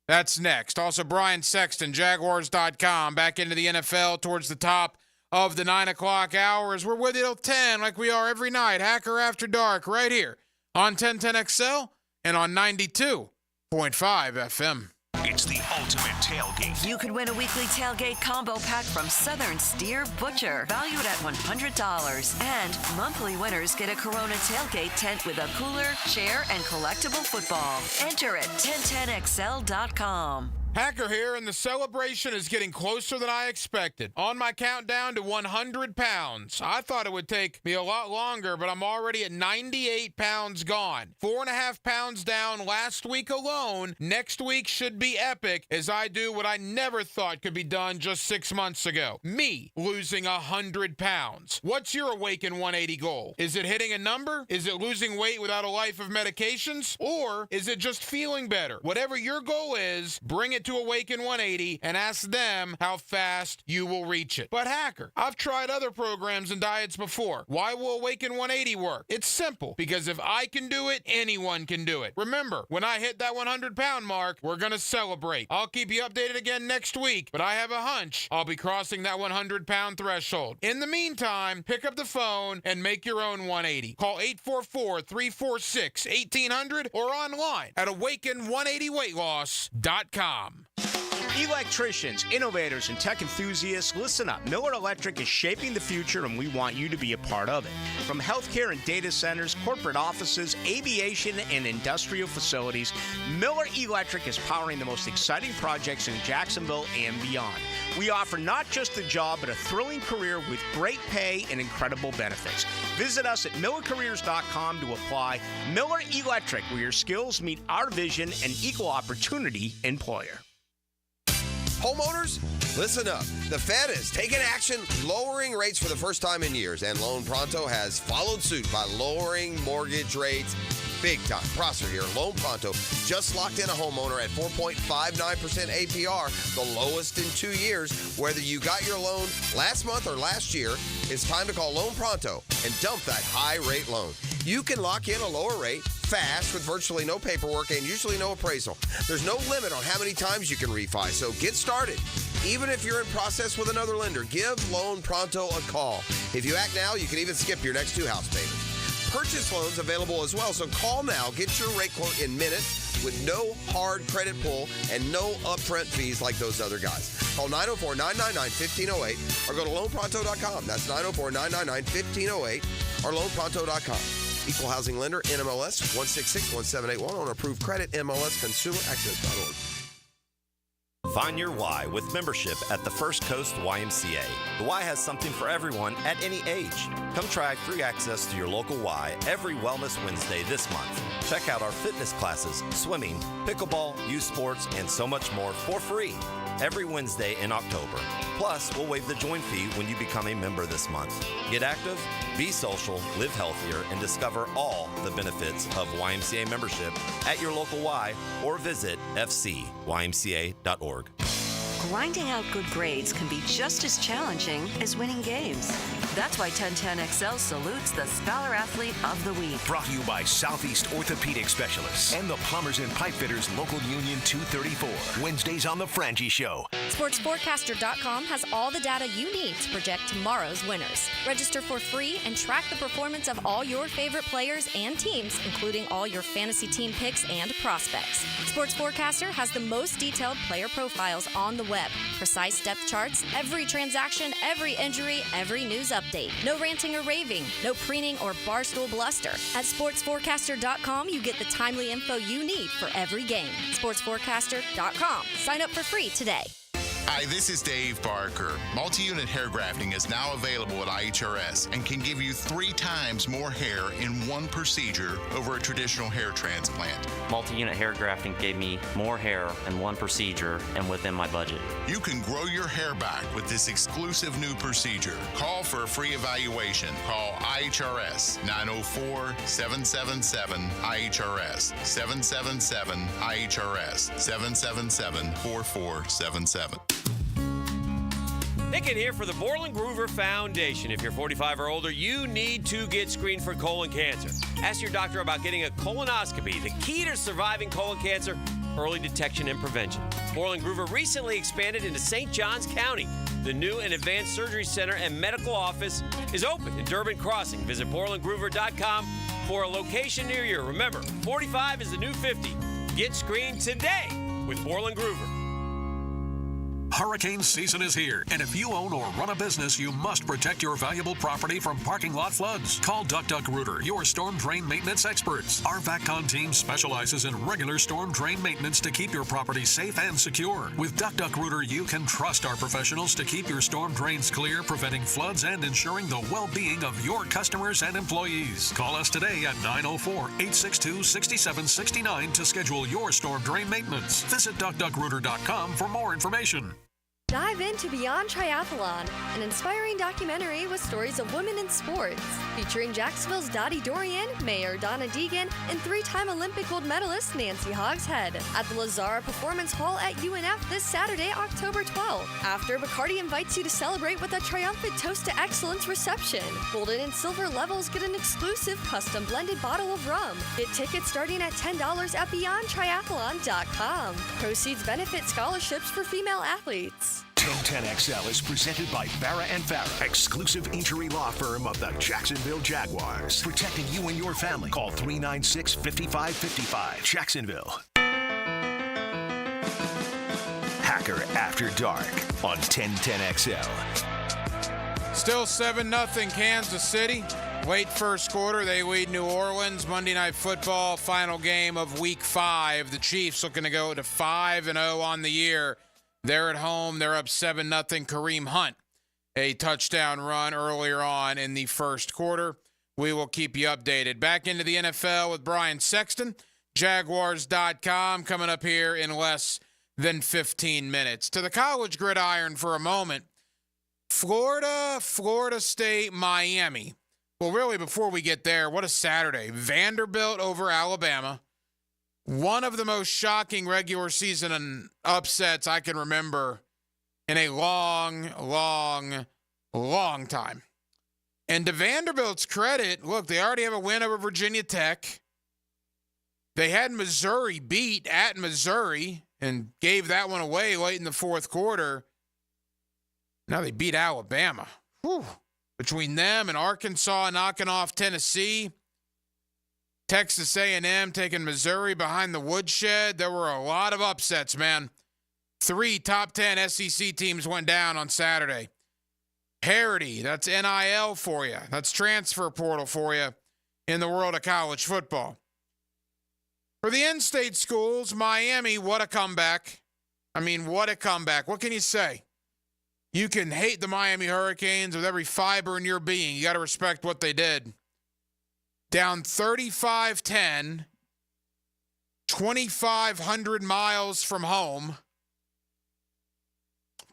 That's next. Also, Brian Sexton, Jaguars.com, back into the NFL towards the top of the 9 o'clock hours. We're with you till 10 like we are every night. Hacker After Dark right here on 1010XL and on 92.5 FM. It's the ultimate tailgate. You could win a weekly tailgate combo pack from Southern Steer Butcher, valued at $100. And monthly winners get a Corona tailgate tent with a cooler, chair, and collectible football. Enter at 1010XL.com. Hacker here, and the celebration is getting closer than I expected. On my countdown to 100 pounds. I thought it would take me a lot longer, but I'm already at 98 pounds gone. 4.5 pounds down last week alone. Next week should be epic as I do what I never thought could be done just 6 months ago. Me losing 100 pounds. What's your Awaken 180 goal? Is it hitting a number? Is it losing weight without a life of medications? Or is it just feeling better? Whatever your goal is, bring it to Awaken 180 and ask them how fast you will reach it. But Hacker, I've tried other programs and diets before. Why will Awaken 180 work? It's simple, because if I can do it, anyone can do it. Remember, when I hit that 100-pound mark, we're going to celebrate. I'll keep you updated again next week, but I have a hunch I'll be crossing that 100-pound threshold. In the meantime, pick up the phone and make your own 180. Call 844-346-1800 or online at awaken180weightloss.com. Electricians, innovators, and tech enthusiasts, listen up. Miller Electric is shaping the future, and we want you to be a part of it. From healthcare and data centers, corporate offices, aviation, and industrial facilities, Miller Electric is powering the most exciting projects in Jacksonville and beyond. We offer not just a job, but a thrilling career with great pay and incredible benefits. Visit us at millercareers.com to apply. Miller Electric, where your skills meet our vision, an equal opportunity employer. Homeowners, listen up. The Fed has taken action, lowering rates for the first time in years, and Loan Pronto has followed suit by lowering mortgage rates big time. Prosser here. Loan Pronto just locked in a homeowner at 4.59% APR, the lowest in 2 years. Whether you got your loan last month or last year, it's time to call Loan Pronto and dump that high-rate loan. You can lock in a lower rate fast with virtually no paperwork and usually no appraisal. There's no limit on how many times you can refi, so get started. Even if you're in process with another lender, give Loan Pronto a call. If you act now, you can even skip your next 2 house payments. Purchase loans available as well, so call now. Get your rate quote in minutes with no hard credit pull and no upfront fees like those other guys. Call 904-999-1508 or go to loanpronto.com. That's 904-999-1508 or loanpronto.com. Equal housing lender, NMLS 1661781 on approved credit, MLSconsumeraccess.org. Find your why with membership at the First Coast YMCA. The Y has something for everyone at any age. Come try free access to your local Y every Wellness Wednesday this month. Check out our fitness classes, swimming, pickleball, youth sports, and so much more for free every Wednesday in October. Plus, we'll waive the join fee when you become a member this month. Get active, be social, live healthier, and discover all the benefits of YMCA membership at your local Y or visit fcymca.org. Grinding out good grades can be just as challenging as winning games. That's why 1010XL salutes the Scholar Athlete of the Week. Brought to you by Southeast Orthopedic Specialists and the Plumbers and Pipe Fitters Local Union 234. Wednesdays on The Frangie Show. SportsForecaster.com has all the data you need to project tomorrow's winners. Register for free and track the performance of all your favorite players and teams, including all your fantasy team picks and prospects. Sports Forecaster has the most detailed player profiles on the web. Precise depth charts, every transaction, every injury, every news update. No ranting or raving, no preening or barstool bluster. At SportsForecaster.com, you get the timely info you need for every game. SportsForecaster.com. Sign up for free today. Hi, this is Dave Barker. Multi-unit hair grafting is now available at IHRS and can give you 3 times more hair in one procedure over a traditional hair transplant. Multi-unit hair grafting gave me more hair in one procedure and within my budget. You can grow your hair back with this exclusive new procedure. Call for a free evaluation. Call IHRS 904-777-IHRS 777-IHRS 777-4477. Nick in here for the Borland Groover Foundation. If you're 45 or older, you need to get screened for colon cancer. Ask your doctor about getting a colonoscopy. The key to surviving colon cancer, early detection and prevention. Borland Groover recently expanded into St. Johns County. The new and advanced surgery center and medical office is open in Durbin Crossing. Visit BorlandGroover.com for a location near you. Remember, 45 is the new 50. Get screened today with Borland Groover. Hurricane season is here, and if you own or run a business, you must protect your valuable property from parking lot floods. Call Duck Duck Rooter, your storm drain maintenance experts. Our VACCON team specializes in regular storm drain maintenance to keep your property safe and secure. With Duck Duck Rooter, you can trust our professionals to keep your storm drains clear, preventing floods and ensuring the well-being of your customers and employees. Call us today at 904-862-6769 to schedule your storm drain maintenance. Visit DuckDuckRooter.com for more information. Dive into Beyond Triathlon, an inspiring documentary with stories of women in sports, featuring Jacksonville's Dottie Dorian, Mayor Donna Deegan, and three-time Olympic gold medalist Nancy Hogshead at the Lazara Performance Hall at UNF this Saturday, October 12th. After, Bacardi invites you to celebrate with a triumphant Toast to Excellence reception. Golden and silver levels get an exclusive custom blended bottle of rum. Get tickets starting at $10 at BeyondTriathlon.com. Proceeds benefit scholarships for female athletes. 1010XL is presented by Farah & Farah, exclusive injury law firm of the Jacksonville Jaguars. Protecting you and your family. Call 396-5555. Jacksonville. Hacker After Dark on 1010XL. Still 7-0 Kansas City. Late first quarter, they lead New Orleans. Monday Night Football, final game of Week 5. The Chiefs looking to go to 5-0 on the year. They're at home. They're up 7-0. Kareem Hunt, a touchdown run earlier on in the first quarter. We will keep you updated. Back into the NFL with Brian Sexton, Jaguars.com, coming up here in less than 15 minutes. To the college gridiron for a moment. Florida State, Miami. Well, really, before we get there, what a Saturday. Vanderbilt over Alabama. One of the most shocking regular season upsets I can remember in a long time. And to Vanderbilt's credit, look, they already have a win over Virginia Tech. They had Missouri beat at Missouri and gave that one away late in the fourth quarter. Now they beat Alabama. Whew. Between them and Arkansas knocking off Tennessee, Texas A&M taking Missouri behind the woodshed. There were a lot of upsets, man. 3 top 10 SEC teams went down on Saturday. Parity, that's NIL for you. That's transfer portal for you in the world of college football. For the in-state schools, Miami, what a comeback. I mean, what a comeback. What can you say? You can hate the Miami Hurricanes with every fiber in your being. You got to respect what they did. Down 35-10, 2,500 miles from home,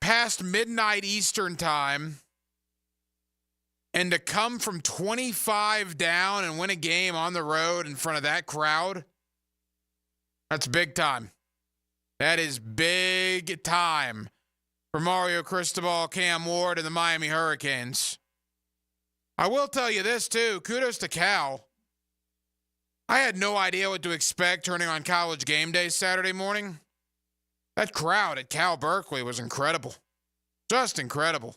past midnight Eastern time, and to come from 25 down and win a game on the road in front of that crowd, that's big time. That is big time for Mario Cristobal, Cam Ward, and the Miami Hurricanes. I will tell you this, too. Kudos to Cal. I had no idea what to expect turning on College Game Day Saturday morning. That crowd at Cal Berkeley was incredible. Just incredible.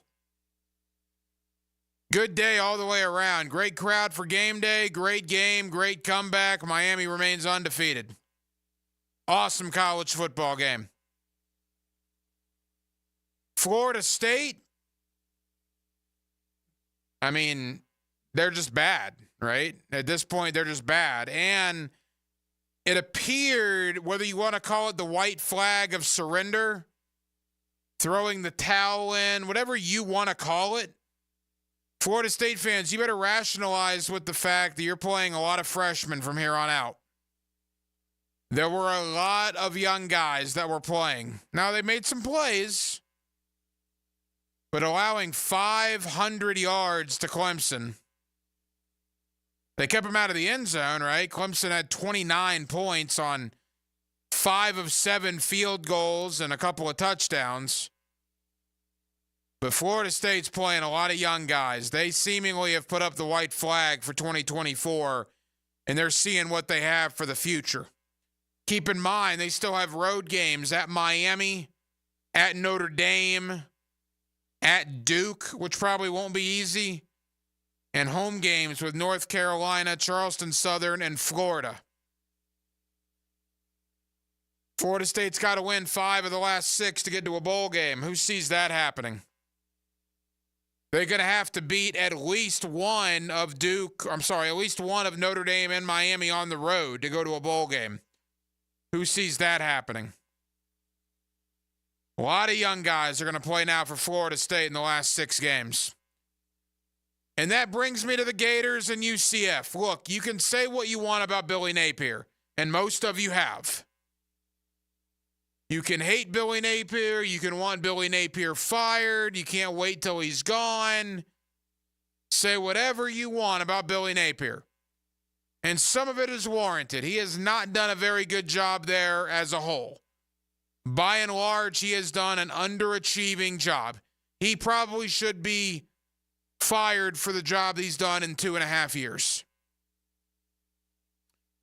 Good day all the way around. Great crowd for game day. Great game. Great comeback. Miami remains undefeated. Awesome college football game. Florida State, I mean, they're just bad, right? At this point, they're just bad. And it appeared, whether you want to call it the white flag of surrender, throwing the towel in, whatever you want to call it, Florida State fans, you better rationalize with the fact that you're playing a lot of freshmen from here on out. There were a lot of young guys that were playing. Now, they made some plays, but allowing 500 yards to Clemson. They kept him out of the end zone, right? Clemson had 29 points on 5 of 7 field goals and a couple of touchdowns. But Florida State's playing a lot of young guys. They seemingly have put up the white flag for 2024, and they're seeing what they have for the future. Keep in mind, they still have road games at Miami, at Notre Dame, at Duke, which probably won't be easy, and home games with North Carolina, Charleston Southern, and Florida. Florida State's got to win 5 of the last 6 to get to a bowl game. Who sees that happening? They're going to have to beat at least one of Notre Dame and Miami on the road to go to a bowl game. Who sees that happening? A lot of young guys are going to play now for Florida State in the last 6 games. And that brings me to the Gators and UCF. Look, you can say what you want about Billy Napier, and most of you have. You can hate Billy Napier. You can want Billy Napier fired. You can't wait till he's gone. Say whatever you want about Billy Napier. And some of it is warranted. He has not done a very good job there as a whole. By and large, he has done an underachieving job. He probably should be fired for the job he's done in 2.5 years.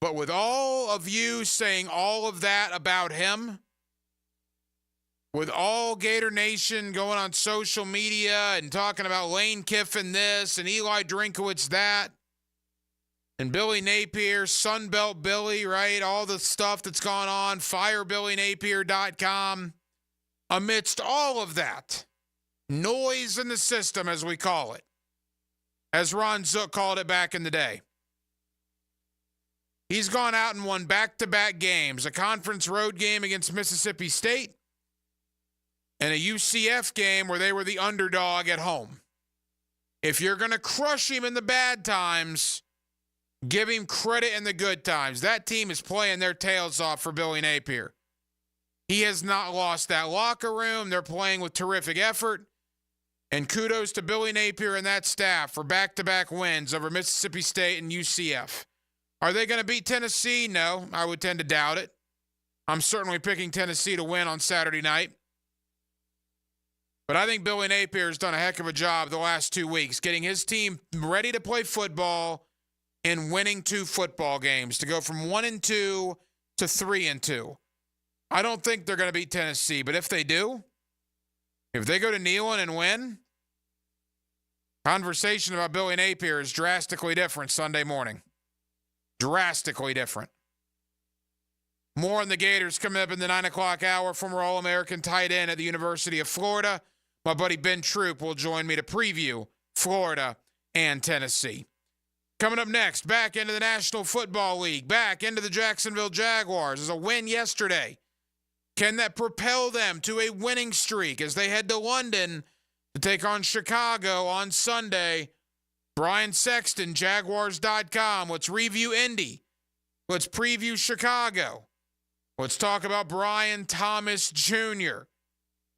But with all of you saying all of that about him, with all Gator Nation going on social media and talking about Lane Kiffin this and Eli Drinkowitz that, and Billy Napier, Sunbelt Billy, right? All the stuff that's gone on, firebillynapier.com. Amidst all of that, noise in the system, as we call it, as Ron Zook called it back in the day. He's gone out and won back-to-back games, a conference road game against Mississippi State and a UCF game where they were the underdog at home. If you're going to crush him in the bad times, give him credit in the good times. That team is playing their tails off for Billy Napier. He has not lost that locker room. They're playing with terrific effort. And kudos to Billy Napier and that staff for back-to-back wins over Mississippi State and UCF. Are they going to beat Tennessee? No, I would tend to doubt it. I'm certainly picking Tennessee to win on Saturday night. But I think Billy Napier has done a heck of a job the last 2 weeks, getting his team ready to play football and winning 2 football games to go from 1-2 to 3-2. I don't think they're going to beat Tennessee, but if they do, if they go to Neyland and win, conversation about Billy Napier is drastically different Sunday morning. Drastically different. More on the Gators coming up in the 9 o'clock hour. Former All-American tight end at the University of Florida. My buddy Ben Troop will join me to preview Florida and Tennessee. Coming up next, back into the National Football League, back into the Jacksonville Jaguars. As a win yesterday. Can that propel them to a winning streak as they head to London to take on Chicago on Sunday? Brian Sexton, Jaguars.com. Let's review Indy. Let's preview Chicago. Let's talk about Brian Thomas Jr.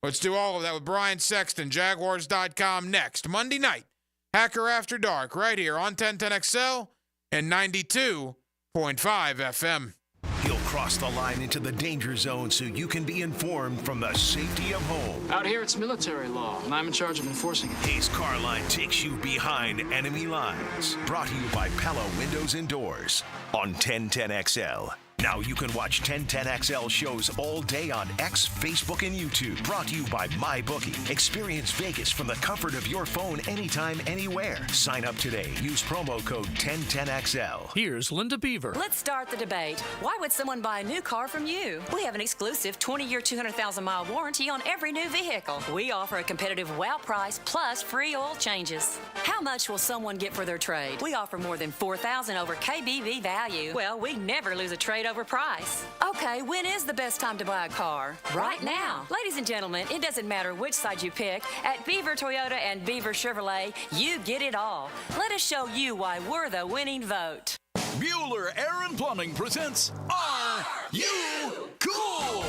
Let's do all of that with Brian Sexton, Jaguars.com next. Monday night, Hacker After Dark, right here on 1010XL and 92.5 FM. He'll cross the line into the danger zone so you can be informed from the safety of home. Out here, it's military law, and I'm in charge of enforcing it. Hayes Carline takes you behind enemy lines. Brought to you by Pella Windows and Doors on 1010XL. Now you can watch 1010XL shows all day on X, Facebook, and YouTube. Brought to you by MyBookie. Experience Vegas from the comfort of your phone anytime, anywhere. Sign up today. Use promo code 1010XL. Here's Linda Beaver. Let's start the debate. Why would someone buy a new car from you? We have an exclusive 20-year, 200,000-mile warranty on every new vehicle. We offer a competitive wow price plus free oil changes. How much will someone get for their trade? We offer more than $4,000 over KBV value. Well, we never lose a trade over price. Okay, when is the best time to buy a car? Right now. Ladies and gentlemen, it doesn't matter which side you pick. At Beaver Toyota and Beaver Chevrolet, you get it all. Let us show you why we're the winning vote. Bueller Air and Plumbing presents Are You Cool?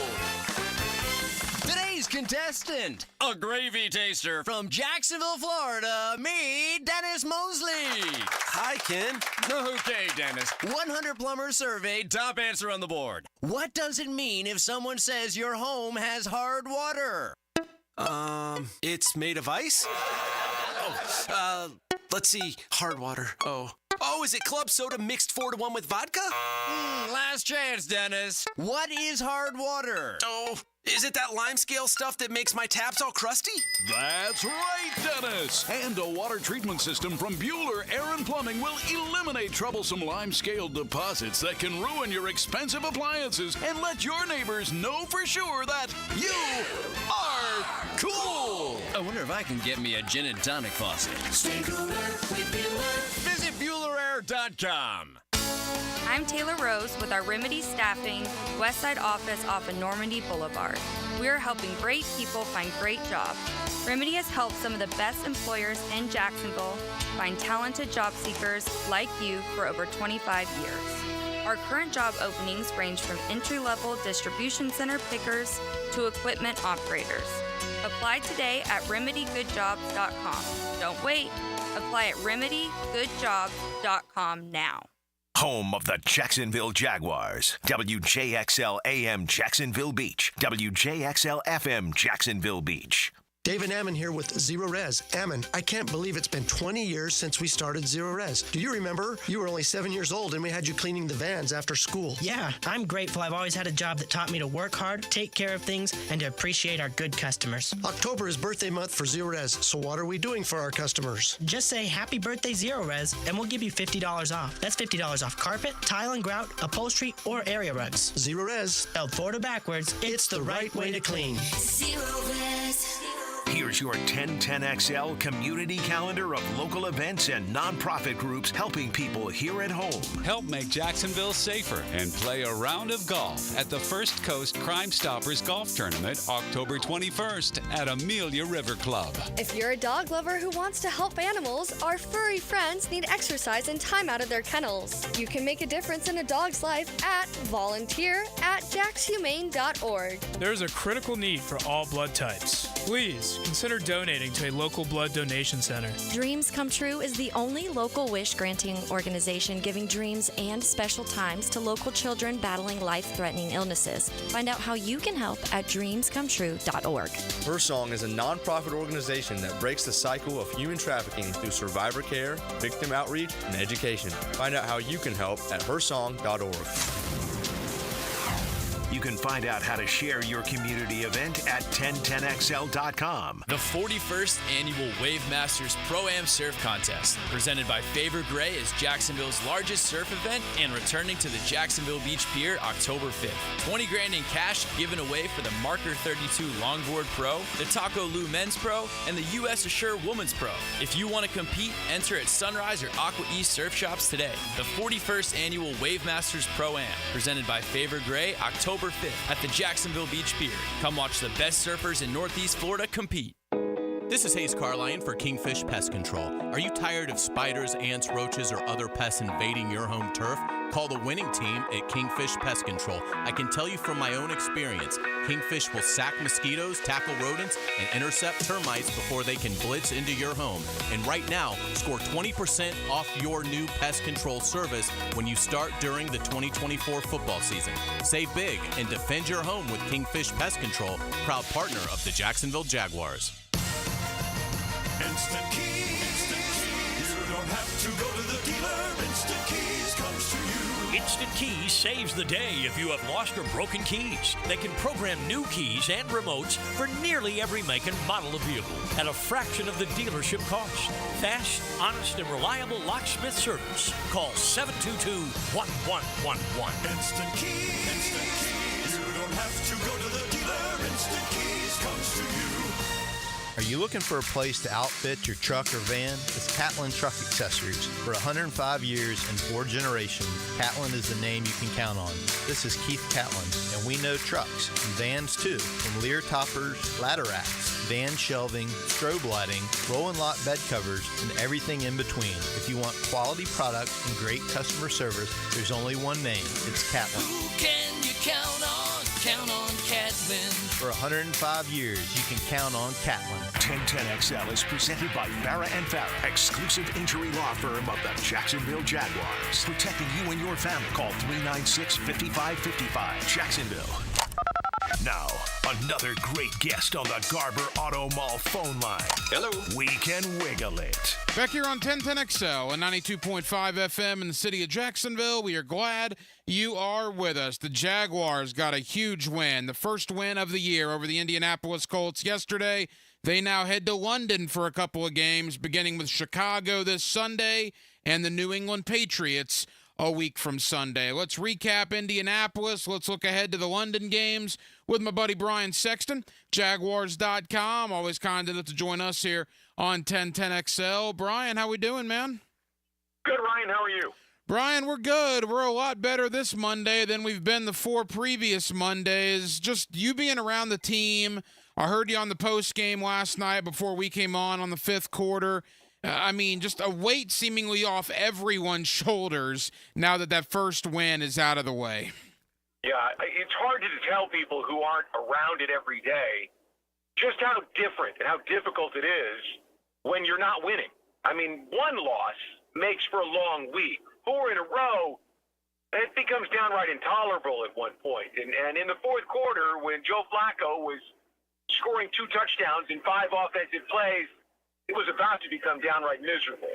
Today's contestant, a gravy taster from Jacksonville, Florida, me, Dennis Mosley. Hi, Ken. Okay, Dennis. 100 plumbers surveyed, top answer on the board. What does it mean if someone says your home has hard water? It's made of ice? Let's see. Hard water. Oh, is it club soda mixed 4-to-1 with vodka? Last chance, Dennis. What is hard water? Oh, is it that lime scale stuff that makes my taps all crusty? That's right, Dennis. And a water treatment system from Bueller Air & Plumbing will eliminate troublesome lime-scale deposits that can ruin your expensive appliances and let your neighbors know for sure that you are cool. I wonder if I can get me a gin and tonic faucet. Stay cooler with Bueller. Visit BuellerAir.com. I'm Taylor Rose with our Remedy Staffing Westside office off of Normandy Boulevard. We are helping great people find great jobs. Remedy has helped some of the best employers in Jacksonville find talented job seekers like you for over 25 years. Our current job openings range from entry-level distribution center pickers to equipment operators. Apply today at remedygoodjobs.com. Don't wait. Apply at remedygoodjobs.com now. Home of the Jacksonville Jaguars. WJXL AM Jacksonville Beach. WJXL FM Jacksonville Beach. David Ammon here with Zero Res. Ammon, I can't believe it's been 20 years since we started Zero Res. Do you remember? You were only 7 years old and we had you cleaning the vans after school. Yeah, I'm grateful I've always had a job that taught me to work hard, take care of things, and to appreciate our good customers. October is birthday month for Zero Res, so what are we doing for our customers? Just say Happy Birthday Zero Res and we'll give you $50 off. That's $50 off carpet, tile and grout, upholstery, or area rugs. Zero Res. Spelled forward or backwards, it's the right way to clean. Zero Res. Here's your 1010XL community calendar of local events and nonprofit groups helping people here at home. Help make Jacksonville safer and play a round of golf at the First Coast Crime Stoppers Golf Tournament, October 21st at Amelia River Club. If you're a dog lover who wants to help animals, our furry friends need exercise and time out of their kennels. You can make a difference in a dog's life at volunteer@jackshumane.org. There's a critical need for all blood types. Please consider donating to a local blood donation center. Dreams Come True is the only local wish-granting organization giving dreams and special times to local children battling life-threatening illnesses. Find out how you can help at dreamscometrue.org. Her Song is a nonprofit organization that breaks the cycle of human trafficking through survivor care, victim outreach, and education. Find out how you can help at hersong.org. You can find out how to share your community event at 1010XL.com. The 41st Annual Wave Masters Pro-Am Surf Contest, presented by Favor Gray, is Jacksonville's largest surf event and returning to the Jacksonville Beach Pier October 5th. 20 grand in cash given away for the Marker 32 Longboard Pro, the Taco Lou Men's Pro, and the US Assure Women's Pro. If you want to compete, enter at Sunrise or Aqua East Surf Shops today. The 41st Annual Wave Masters Pro-Am, presented by Favor Gray, October 5th at the Jacksonville Beach Pier. Come watch the best surfers in Northeast Florida compete. This is Hayes Carline for Kingfish Pest Control. Are you tired of spiders, ants, roaches, or other pests invading your home turf? Call the winning team at Kingfish Pest Control. I can tell you from my own experience, Kingfish will sack mosquitoes, tackle rodents, and intercept termites before they can blitz into your home. And right now, score 20% off your new pest control service when you start during the 2024 football season. Save big and defend your home with Kingfish Pest Control, proud partner of the Jacksonville Jaguars. Instant Keys. You don't have to go to the dealer. Instant Keys comes to you. Instant Keys saves the day if you have lost or broken keys. They can program new keys and remotes for nearly every make and model of vehicle at a fraction of the dealership cost. Fast, honest, and reliable locksmith service. Call 722-1111. Instant Keys. Instant Keys. You don't have to go to the dealer. Instant Keys comes to you. Are you looking for a place to outfit your truck or van? It's Catlin Truck Accessories. For 105 years and 4 generations, Catlin is the name you can count on. This is Keith Catlin, and we know trucks and vans too, from Lear toppers, ladder racks, van shelving, strobe lighting, roll and lock bed covers, and everything in between. If you want quality product and great customer service, there's only one name. It's Catlin. Who can you count on? Count on Catlin. For 105 years, you can count on Catlin. 1010XL is presented by Farrah & Farrah, exclusive injury law firm of the Jacksonville Jaguars. Protecting you and your family. Call 396-5555. Jacksonville. Now, Another great guest on the Garber Auto Mall phone line. Hello. We can wiggle it. Back here on 1010XL and 92.5 FM in the city of Jacksonville, we are glad you are with us. The Jaguars got a huge win, the first win of the year over the Indianapolis Colts yesterday. They now head to London for a couple of games, beginning with Chicago this Sunday and the New England Patriots a week from Sunday. Let's recap Indianapolis. Let's look ahead to the London games with my buddy Brian Sexton, Jaguars.com. Always kind enough to join us here on 1010XL. Brian, how we doing, man? Good, Ryan. How are you? Brian, we're good. We're a lot better this Monday than we've been the 4 previous Mondays. Just you being around the team. I heard you on the post game last night before we came on the 5th quarter. I mean, just a weight seemingly off everyone's shoulders now that first win is out of the way. Yeah, it's hard to tell people who aren't around it every day just how different and how difficult it is when you're not winning. I mean, one loss makes for a long week. 4 in a row, it becomes downright intolerable at one point. And in the 4th quarter, when Joe Flacco was scoring 2 touchdowns in 5 offensive plays, it was about to become downright miserable.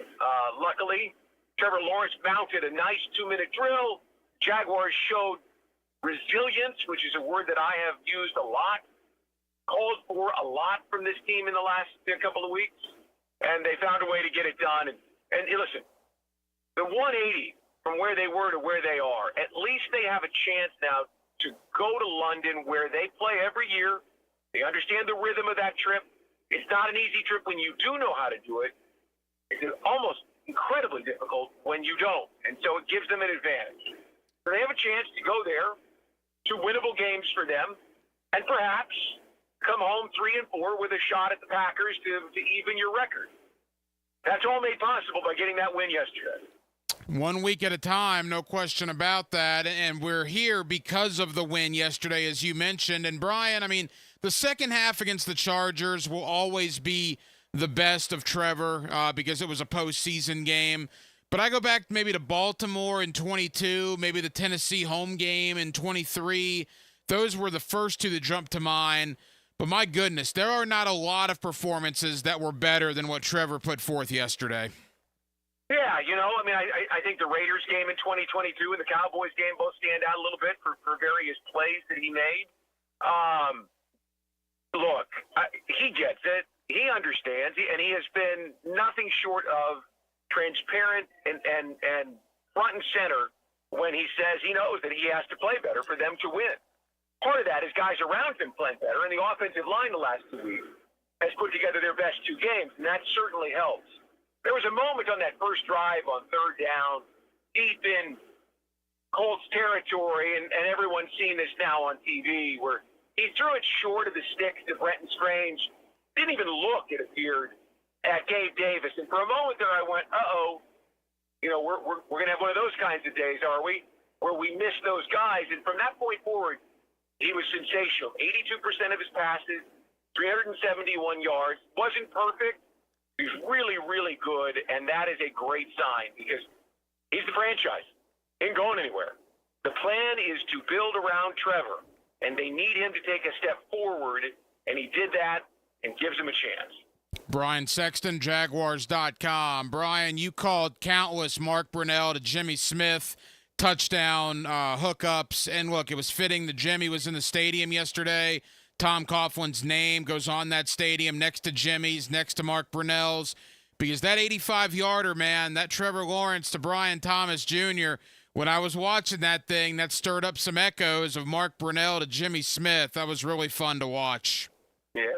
Luckily, Trevor Lawrence mounted a nice 2-minute drill. Jaguars showed resilience, which is a word that I have used a lot, called for a lot from this team in the last couple of weeks, and they found a way to get it done. And listen, the 180 from where they were to where they are, at least they have a chance now to go to London where they play every year. They understand the rhythm of that trip. It's not an easy trip when you do know how to do it. It's almost incredibly difficult when you don't, and so it gives them an advantage. So they have a chance to go there, 2 winnable games for them, and perhaps come home 3 and 4 with a shot at the Packers to even your record. That's all made possible by getting that win yesterday. 1 week at a time, no question about that. And we're here because of the win yesterday, as you mentioned. And Brian, I mean, the second half against the Chargers will always be the best of Trevor because it was a postseason game. But I go back maybe to Baltimore in 22, maybe the Tennessee home game in 23. Those were the first 2 that jumped to mind. But my goodness, there are not a lot of performances that were better than what Trevor put forth yesterday. Yeah, I mean, I think the Raiders game in 2022 and the Cowboys game both stand out a little bit for various plays that he made. Look, he gets it. He understands, and he has been nothing short of transparent and front and center when he says he knows that he has to play better for them to win. Part of that is guys around him playing better, and the offensive line the last 2 weeks has put together their best 2 games, and that certainly helps. There was a moment on that first drive on 3rd down, deep in Colts territory, and everyone's seen this now on TV, where he threw it short of the stick to Brenton Strange. Didn't even look, it appeared, at Gabe Davis. And for a moment there, I went, uh-oh, we're going to have one of those kinds of days, are we? Where we miss those guys. And from that point forward, he was sensational. 82% of his passes, 371 yards. Wasn't perfect. He's really, really good, and that is a great sign because he's the franchise. Ain't going anywhere. The plan is to build around Trevor, and they need him to take a step forward, and he did that and gives him a chance. Brian Sexton, Jaguars.com. Brian, you called countless Mark Brunell to Jimmy Smith touchdown hookups, and look, it was fitting that Jimmy was in the stadium yesterday. Tom Coughlin's name goes on that stadium next to Jimmy's, next to Mark Brunell's, because that 85-yarder, man, that Trevor Lawrence to Brian Thomas Jr., when I was watching that thing, that stirred up some echoes of Mark Brunell to Jimmy Smith. That was really fun to watch. Yeah,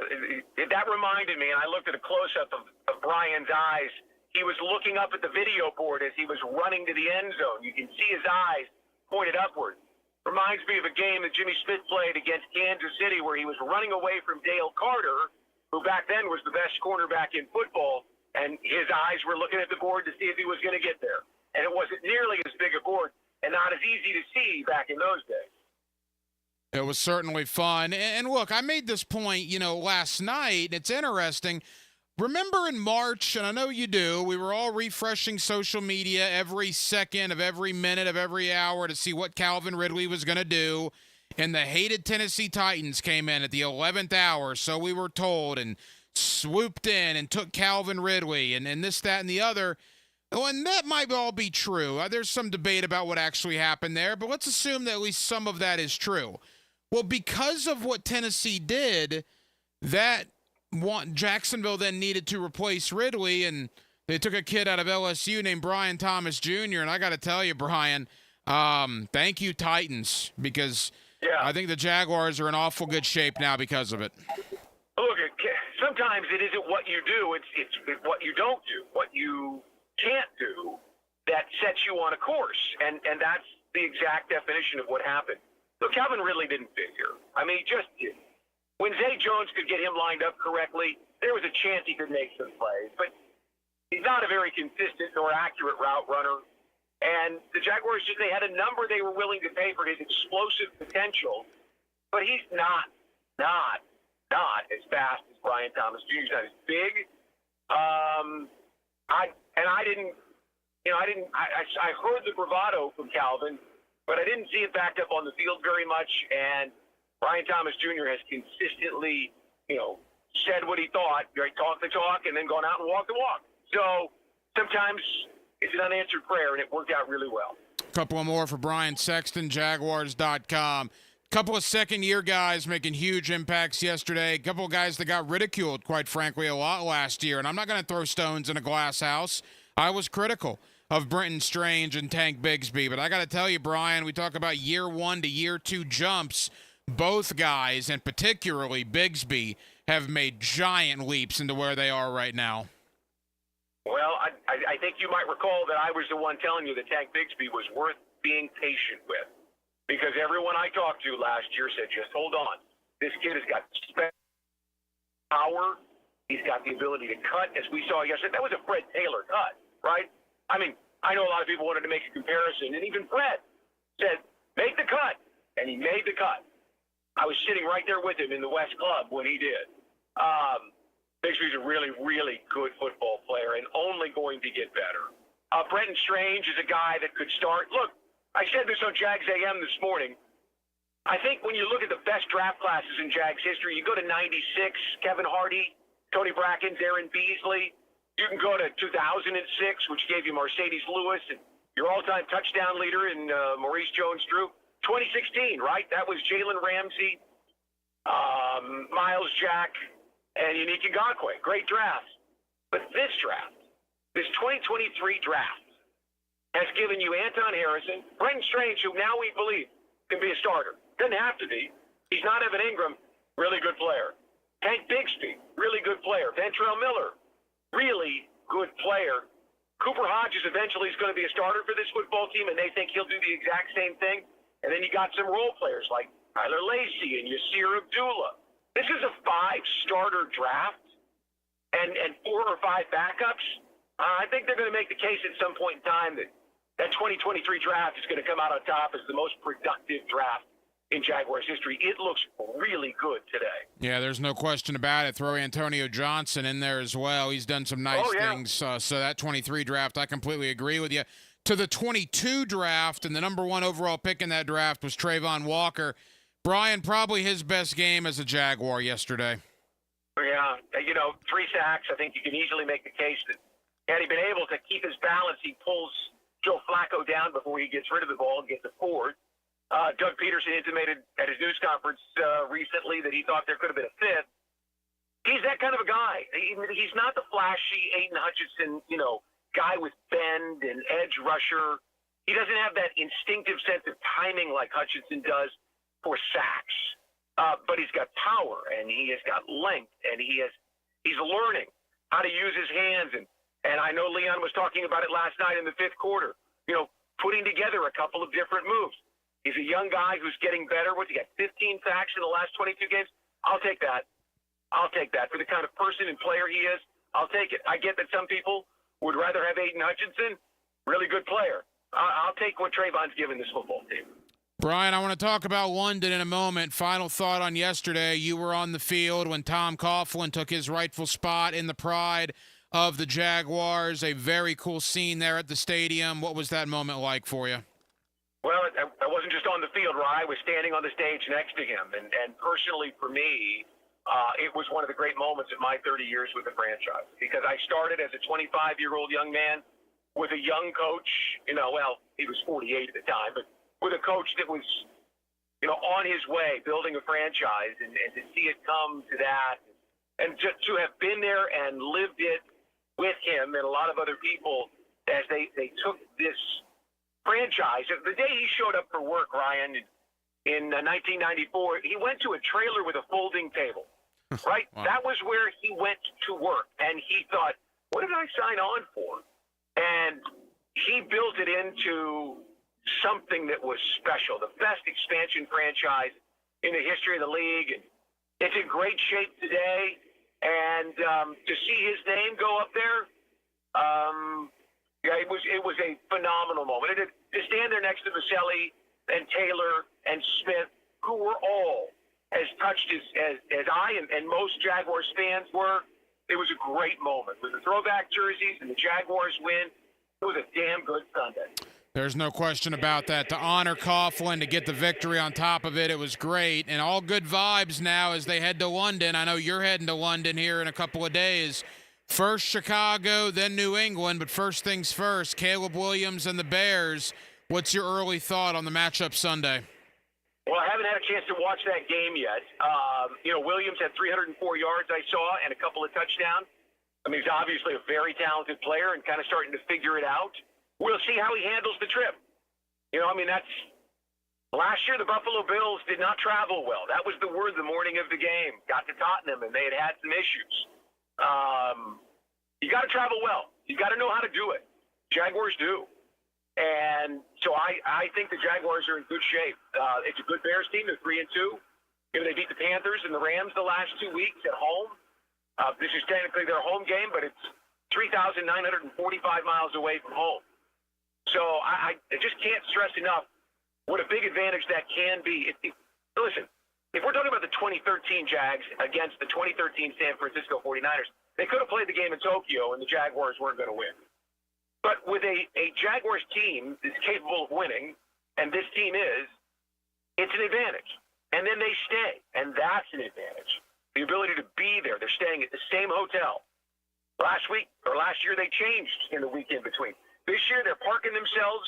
that reminded me, and I looked at a close-up of Brian's eyes. He was looking up at the video board as he was running to the end zone. You can see his eyes pointed upward. Reminds me of a game that Jimmy Smith played against Kansas City where he was running away from Dale Carter, who back then was the best cornerback in football, and his eyes were looking at the board to see if he was going to get there. And it wasn't nearly as big a board and not as easy to see back in those days. It was certainly fun. And look, I made this point, last night. It's interesting. Remember in March, and I know you do, we were all refreshing social media every second of every minute of every hour to see what Calvin Ridley was going to do. and the hated Tennessee Titans came in at the 11th hour, so we were told, and swooped in and took Calvin Ridley and this, that, and the other. Oh, and that might all be true. There's some debate about what actually happened there, but let's assume that at least some of that is true. Well, because of what Tennessee did, Jacksonville then needed to replace Ridley, and they took a kid out of LSU named Brian Thomas Jr., and I got to tell you, Brian, thank you, Titans, because I think the Jaguars are in awful good shape now because of it. Look, sometimes it isn't what you do, it's what you don't do, what you can't do that sets you on a course, and that's the exact definition of what happened. Look, Calvin Ridley didn't figure. I mean, he just didn't. When Zay Jones could get him lined up correctly, there was a chance he could make some plays, but he's not a very consistent nor accurate route runner. And the Jaguars, they had a number they were willing to pay for his explosive potential, but he's not as fast as Brian Thomas Jr. He's not as big. I heard the bravado from Calvin, but I didn't see it backed up on the field very much. And Brian Thomas Jr. has consistently, said what he thought, talked the talk, and then gone out and walked the walk. So sometimes it's an unanswered prayer, and it worked out really well. A couple of more for Brian Sexton, Jaguars.com. Couple of second-year guys making huge impacts yesterday. A couple of guys that got ridiculed, quite frankly, a lot last year. And I'm not going to throw stones in a glass house. I was critical of Brenton Strange and Tank Bigsby. But I got to tell you, Brian, we talk about year 1 to year 2 jumps. Both guys, and particularly Bigsby, have made giant leaps into where they are right now. Well, I think you might recall that I was the one telling you that Tank Bigsby was worth being patient with. Because everyone I talked to last year said, just hold on. This kid has got power. He's got the ability to cut, as we saw yesterday. That was a Fred Taylor cut, right? I mean, I know a lot of people wanted to make a comparison, and even Fred said, make the cut. And he made the cut. I was sitting right there with him in the West Club when he did. Bigsby's a really, really good football player and only going to get better. Brenton Strange is a guy that could start. Look, I said this on Jags AM this morning. I think when you look at the best draft classes in Jags history, you go to 96, Kevin Hardy, Tony Brackens, Aaron Beasley. You can go to 2006, which gave you Mercedes Lewis and your all-time touchdown leader in Maurice Jones-Drew. 2016, right? That was Jalen Ramsey, Miles Jack, and Unique Ngakoue. Great drafts. But this draft, this 2023 draft, has given you Anton Harrison, Brenton Strange, who now we believe can be a starter. Doesn't have to be. He's not Evan Ingram, really good player. Tank Bigsby, really good player. Ventrell Miller, really good player. Cooper Hodges eventually is going to be a starter for this football team, and they think he'll do the exact same thing. And then you got some role players like Tyler Lacey and Yasir Abdullah. This is a 5-starter draft and 4 or 5 backups. I think they're going to make the case at some point in time that 2023 draft is going to come out on top as the most productive draft in Jaguars history. It looks really good today. Yeah, there's no question about it. Throw Antonio Johnson in there as well. He's done some nice things. So that 23 draft, I completely agree with you. To the 22 draft, and the number 1 overall pick in that draft was Trayvon Walker. Brian, probably his best game as a Jaguar yesterday. Yeah, 3 sacks. I think you can easily make the case that had he been able to keep his balance, he pulls Joe Flacco down before he gets rid of the ball and gets it forward. Doug Peterson intimated at his news conference recently that he thought there could have been a fifth. He's that kind of a guy. He's not the flashy Aiden Hutchinson, guy with bend and edge rusher. He doesn't have that instinctive sense of timing like Hutchinson does for sacks. But he's got power, and he has got length, and he's learning how to use his hands. And I know Leon was talking about it last night in the 5th quarter, putting together a couple of different moves. He's a young guy who's getting better. What's he got, 15 sacks in the last 22 games? I'll take that. For the kind of person and player he is, I'll take it. I get that some people would rather have Aiden Hutchinson, really good player. I'll take what Trayvon's given this football team. Brian, I want to talk about London in a moment. Final thought on yesterday. You were on the field when Tom Coughlin took his rightful spot in the pride of the Jaguars. A very cool scene there at the stadium. What was that moment like for you? Well, I wasn't just on the field, Ryan. I was standing on the stage next to him. And personally, for me, it was one of the great moments of my 30 years with the franchise because I started as a 25-year-old young man with a young coach. Well, he was 48 at the time, but with a coach that was, on his way building a franchise and to see it come to that and just to have been there and lived it with him and a lot of other people as they took this franchise. The day he showed up for work, Ryan, in 1994, he went to a trailer with a folding table, right? Wow. That was where he went to work, and he thought, what did I sign on for? And he built it into something that was special, the best expansion franchise in the history of the league. And it's in great shape today, and to see his name go up there, yeah, it was a phenomenal moment. And to stand there next to Vaselli and Taylor and Smith, who were all as touched as I and most Jaguars fans were, it was a great moment. With the throwback jerseys and the Jaguars win, it was a damn good Sunday. There's no question about that. To honor Coughlin, to get the victory on top of it, it was great. And all good vibes now as they head to London. I know you're heading to London here in a couple of days. First Chicago, then New England, but first things first, Caleb Williams and the Bears. What's your early thought on the matchup Sunday? Well, I haven't had a chance to watch that game yet. Williams had 304 yards, I saw, and a couple of touchdowns. I mean, he's obviously a very talented player and kind of starting to figure it out. We'll see how he handles the trip. That's last year the Buffalo Bills did not travel well. That was the word the morning of the game. Got to Tottenham, and they had some issues. You got to travel well. You got to know how to do it. Jaguars do. And so I think the Jaguars are in good shape. It's a good Bears team. They're 3-2. They beat the Panthers and the Rams the last 2 weeks at home. This is technically their home game, but it's 3,945 miles away from home. So I just can't stress enough what a big advantage that can be. Listen, if we're talking about the 2013 Jags against the 2013 San Francisco 49ers, they could have played the game in Tokyo and the Jaguars weren't going to win. But with a Jaguars team that's capable of winning, and this team is, it's an advantage. And then they stay, and that's an advantage. The ability to be there. They're staying at the same hotel. Last year they changed in the week in between. This year they're parking themselves,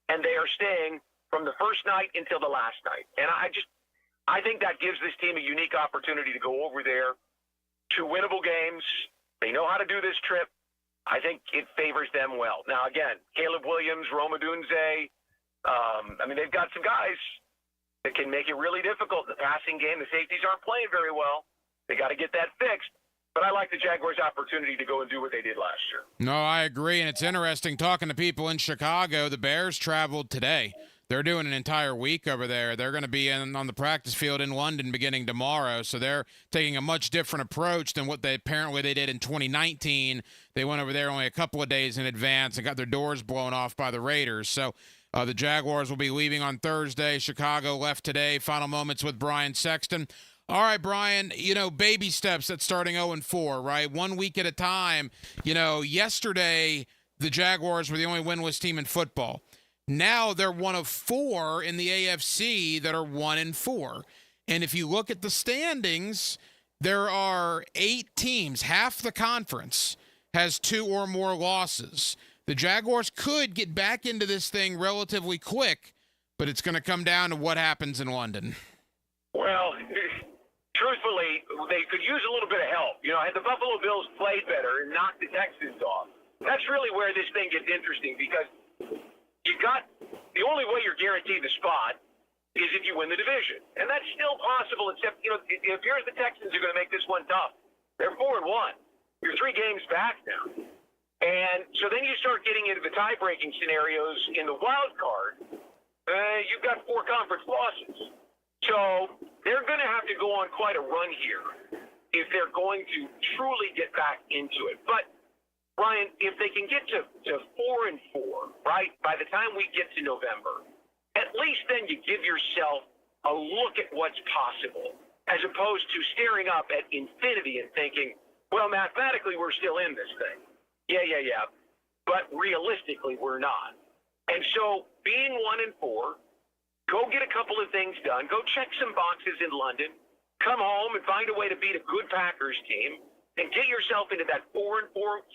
and they are staying from the first night until the last night. And I think that gives this team a unique opportunity to go over there to winnable games. They know how to do this trip. I think it favors them well. Now, again, Caleb Williams, Rome Odunze, they've got some guys that can make it really difficult in the passing game. The safeties aren't playing very well. They got to get that fixed. But I like the Jaguars' opportunity to go and do what they did last year. No, I agree, and it's interesting talking to people in Chicago. The Bears traveled today. They're doing an entire week over there. They're going to be on the practice field in London beginning tomorrow, so they're taking a much different approach than what they did in 2019. They went over there only a couple of days in advance and got their doors blown off by the Raiders. So the Jaguars will be leaving on Thursday. Chicago left today. Final moments with Brian Sexton. All right, Brian, baby steps at starting 0-4, right? 1 week at a time. Yesterday the Jaguars were the only winless team in football. Now they're one of four in the AFC that are 1-4. And if you look at the standings, there are 8 teams. Half the conference has 2 or more losses. The Jaguars could get back into this thing relatively quick, but it's going to come down to what happens in London. Well, truthfully, they could use a little bit of help. Had the Buffalo Bills played better and knocked the Texans off, that's really where this thing gets interesting because the only way you're guaranteed the spot is if you win the division. And that's still possible, except, it appears the Texans are going to make this one tough. They're 4-1. You're 3 games back now. And so then you start getting into the tie-breaking scenarios in the wild card. You've got 4 conference losses. So they're going to have to go on quite a run here if they're going to truly get back into it. But Ryan, if they can get to 4-4, right, by the time we get to November, at least then you give yourself a look at what's possible, as opposed to staring up at infinity and thinking, well, mathematically we're still in this thing. Yeah. But realistically we're not. And so being 1-4, go get a couple of things done, go check some boxes in London, come home and find a way to beat a good Packers team, and get yourself into that 4-4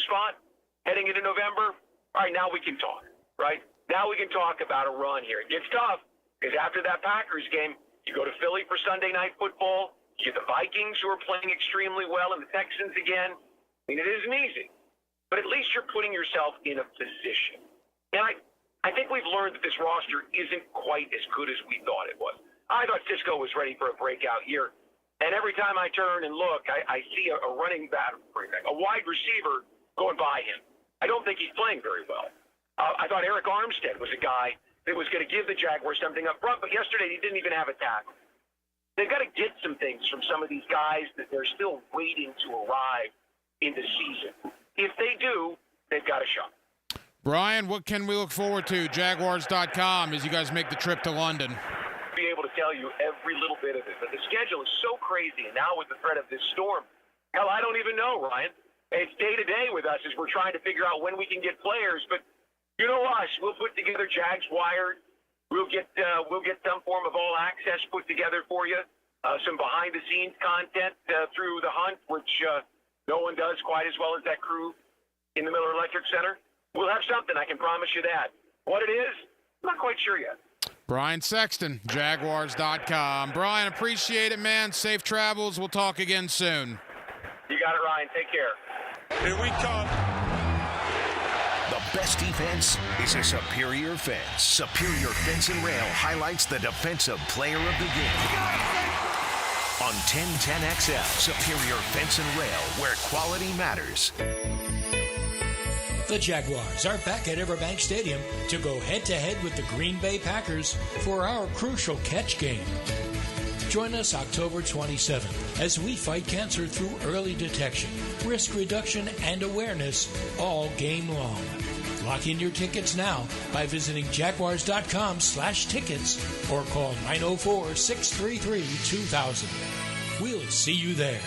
spot heading into November. All right, now we can talk, right? Now we can talk about a run here. It gets tough because after that Packers game, you go to Philly for Sunday Night Football, you get the Vikings who are playing extremely well and the Texans again. I mean, it isn't easy, but at least you're putting yourself in a position. And I think we've learned that this roster isn't quite as good as we thought it was. I thought Cisco was ready for a breakout year. And every time I turn and look, I see a running back, a wide receiver going by him. I don't think he's playing very well. I thought Eric Armstead was a guy that was going to give the Jaguars something up front, but yesterday he didn't even have a tackle. They've got to get some things from some of these guys that they're still waiting to arrive in the season. If they do, they've got a shot. Brian, what can we look forward to? Jaguars.com as you guys make the trip to London. Be able to tell you every little bit of it, but the schedule is so crazy, and now with the threat of this storm, hell, I don't even know, Ryan. It's day to day with us as we're trying to figure out when we can get players, but you know us, we'll put together Jags Wired. We'll get some form of all access put together for you. Some behind the scenes content through the Hunt, which no one does quite as well as that crew in the Miller Electric Center. We'll have something, I can promise you that. What it is, I'm not quite sure yet. Brian Sexton, Jaguars.com. Brian, appreciate it, man. Safe travels. We'll talk again soon. You got it, Ryan. Take care. Here we come. The best defense is a superior fence. Superior Fence and Rail highlights the defensive player of the game. On 1010XL, Superior Fence and Rail, where quality matters. The Jaguars are back at Everbank Stadium to go head-to-head with the Green Bay Packers for our crucial catch game. Join us October 27th as we fight cancer through early detection, risk reduction, and awareness all game long. Lock in your tickets now by visiting jaguars.com/tickets or call 904-633-2000. We'll see you there.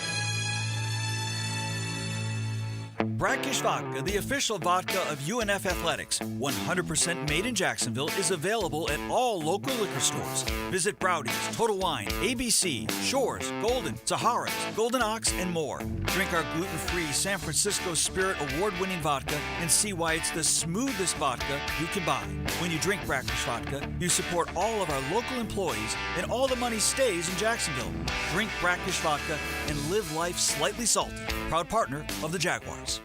Brackish Vodka, the official vodka of UNF Athletics, 100% made in Jacksonville, is available at all local liquor stores. Visit Browdy's, Total Wine, ABC, Shores, Golden, Sahara's, Golden Ox, and more. Drink our gluten-free San Francisco Spirit award-winning vodka and see why it's the smoothest vodka you can buy. When you drink Brackish Vodka, you support all of our local employees and all the money stays in Jacksonville. Drink Brackish Vodka and live life slightly salty. Proud partner of the Jaguars.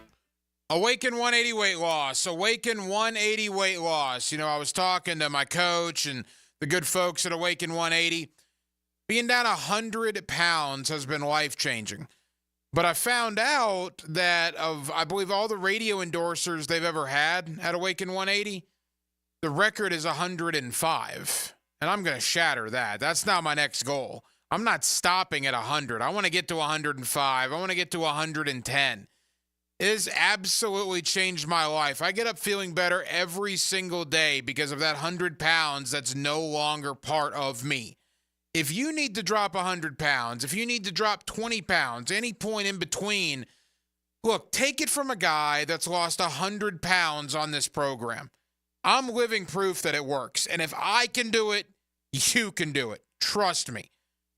Awaken 180 weight loss. Awaken 180 weight loss. You know, I was talking to my coach and the good folks at Awaken 180. Being down 100 pounds has been life-changing. But I found out that of, I believe, all the radio endorsers they've ever had at Awaken 180, the record is 105. And I'm going to shatter that. That's not my next goal. I'm not stopping at 100. I want to get to 105. I want to get to 110. It has absolutely changed my life. I get up feeling better every single day because of that 100 pounds that's no longer part of me. If you need to drop 100 pounds, if you need to drop 20 pounds, any point in between, look, take it from a guy that's lost 100 pounds on this program. I'm living proof that it works. And if I can do it, you can do it. Trust me.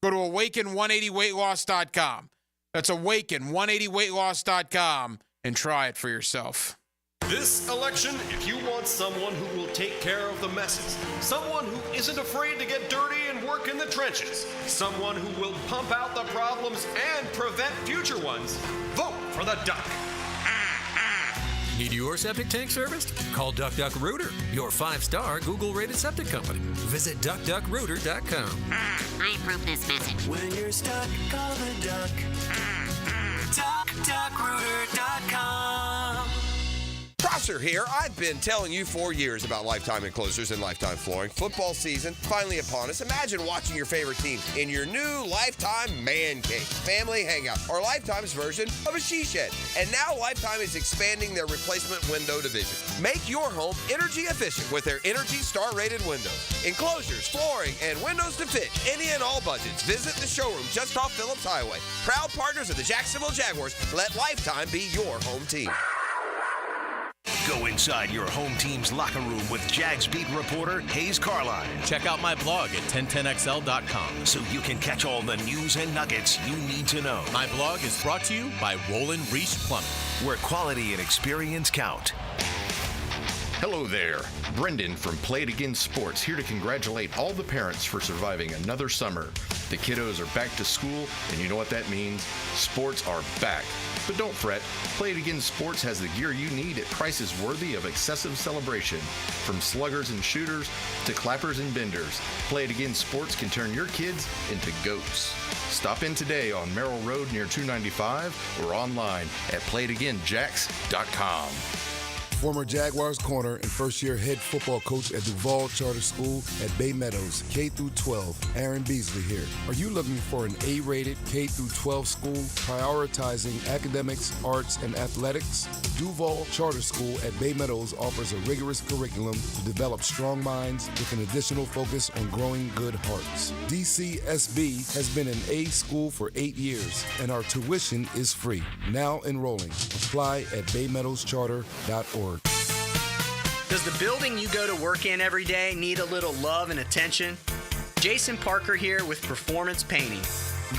Go to awaken180weightloss.com. That's awaken180weightloss.com. And try it for yourself. This election, if you want someone who will take care of the messes, someone who isn't afraid to get dirty and work in the trenches, someone who will pump out the problems and prevent future ones, vote for the Duck. Need your septic tank serviced? Call DuckDuckRooter, your 5-star Google-rated septic company. Visit DuckDuckRooter.com. I approve this message. When you're stuck, call the Duck. DuckDuckRooter.com. Prosser here. I've been telling you for years about Lifetime Enclosures and Lifetime Flooring. Football season finally upon us. Imagine watching your favorite team in your new Lifetime Man Cave, family hangout, or Lifetime's version of a she shed. And now Lifetime is expanding their replacement window division. Make your home energy efficient with their Energy Star rated windows, enclosures, flooring, and windows to fit any and all budgets. Visit the showroom just off Phillips Highway. Proud partners of the Jacksonville Jaguars. Let Lifetime be your home team. Go inside your home team's locker room with Jags beat reporter Hayes Carline. Check out my blog at 1010XL.com so you can catch all the news and nuggets you need to know. My blog is brought to you by Roland Reese Plumbing, where quality and experience count. Hello there. Brendan from Play It Again Sports here to congratulate all the parents for surviving another summer. The kiddos are back to school, and you know what that means? Sports are back. But don't fret. Play It Again Sports has the gear you need at prices worthy of excessive celebration. From sluggers and shooters to clappers and benders, Play It Again Sports can turn your kids into goats. Stop in today on Merrill Road near 295 or online at playitagainjacks.com. Former Jaguars corner and first-year head football coach at Duval Charter School at Bay Meadows, K-12, Aaron Beasley here. Are you looking for an A-rated K-12 school prioritizing academics, arts, and athletics? Duval Charter School at Bay Meadows offers a rigorous curriculum to develop strong minds with an additional focus on growing good hearts. DCSB has been an A school for 8 years, and our tuition is free. Now enrolling. Apply at baymeadowscharter.org. Does the building you go to work in every day need a little love and attention? Jason Parker here with Performance Painting.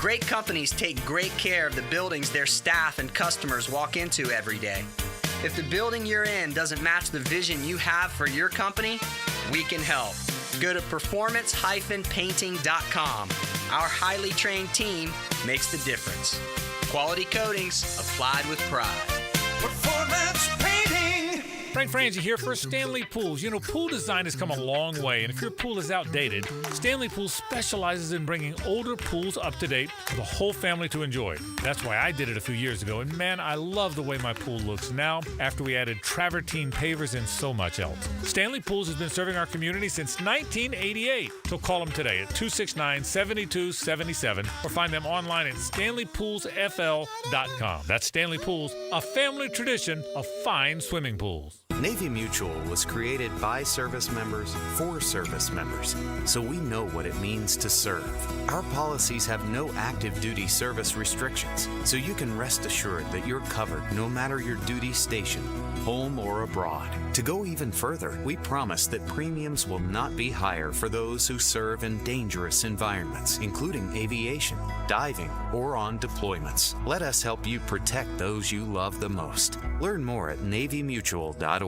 Great companies take great care of the buildings their staff and customers walk into every day. If the building you're in doesn't match the vision you have for your company, we can help. Go to performance-painting.com. Our highly trained team makes the difference. Quality coatings applied with pride. Performance Painting. Frank Frangie here for Stanley Pools. You know, pool design has come a long way, and if your pool is outdated, Stanley Pools specializes in bringing older pools up to date for the whole family to enjoy. That's why I did it a few years ago, and man, I love the way my pool looks now after we added travertine pavers and so much else. Stanley Pools has been serving our community since 1988, so call them today at 269-7277 or find them online at stanleypoolsfl.com. That's Stanley Pools, a family tradition of fine swimming pools. Navy Mutual was created by service members for service members, so we know what it means to serve. Our policies have no active duty service restrictions, so you can rest assured that you're covered no matter your duty station, home or abroad. To go even further, we promise that premiums will not be higher for those who serve in dangerous environments, including aviation, diving, or on deployments. Let us help you protect those you love the most. Learn more at NavyMutual.org.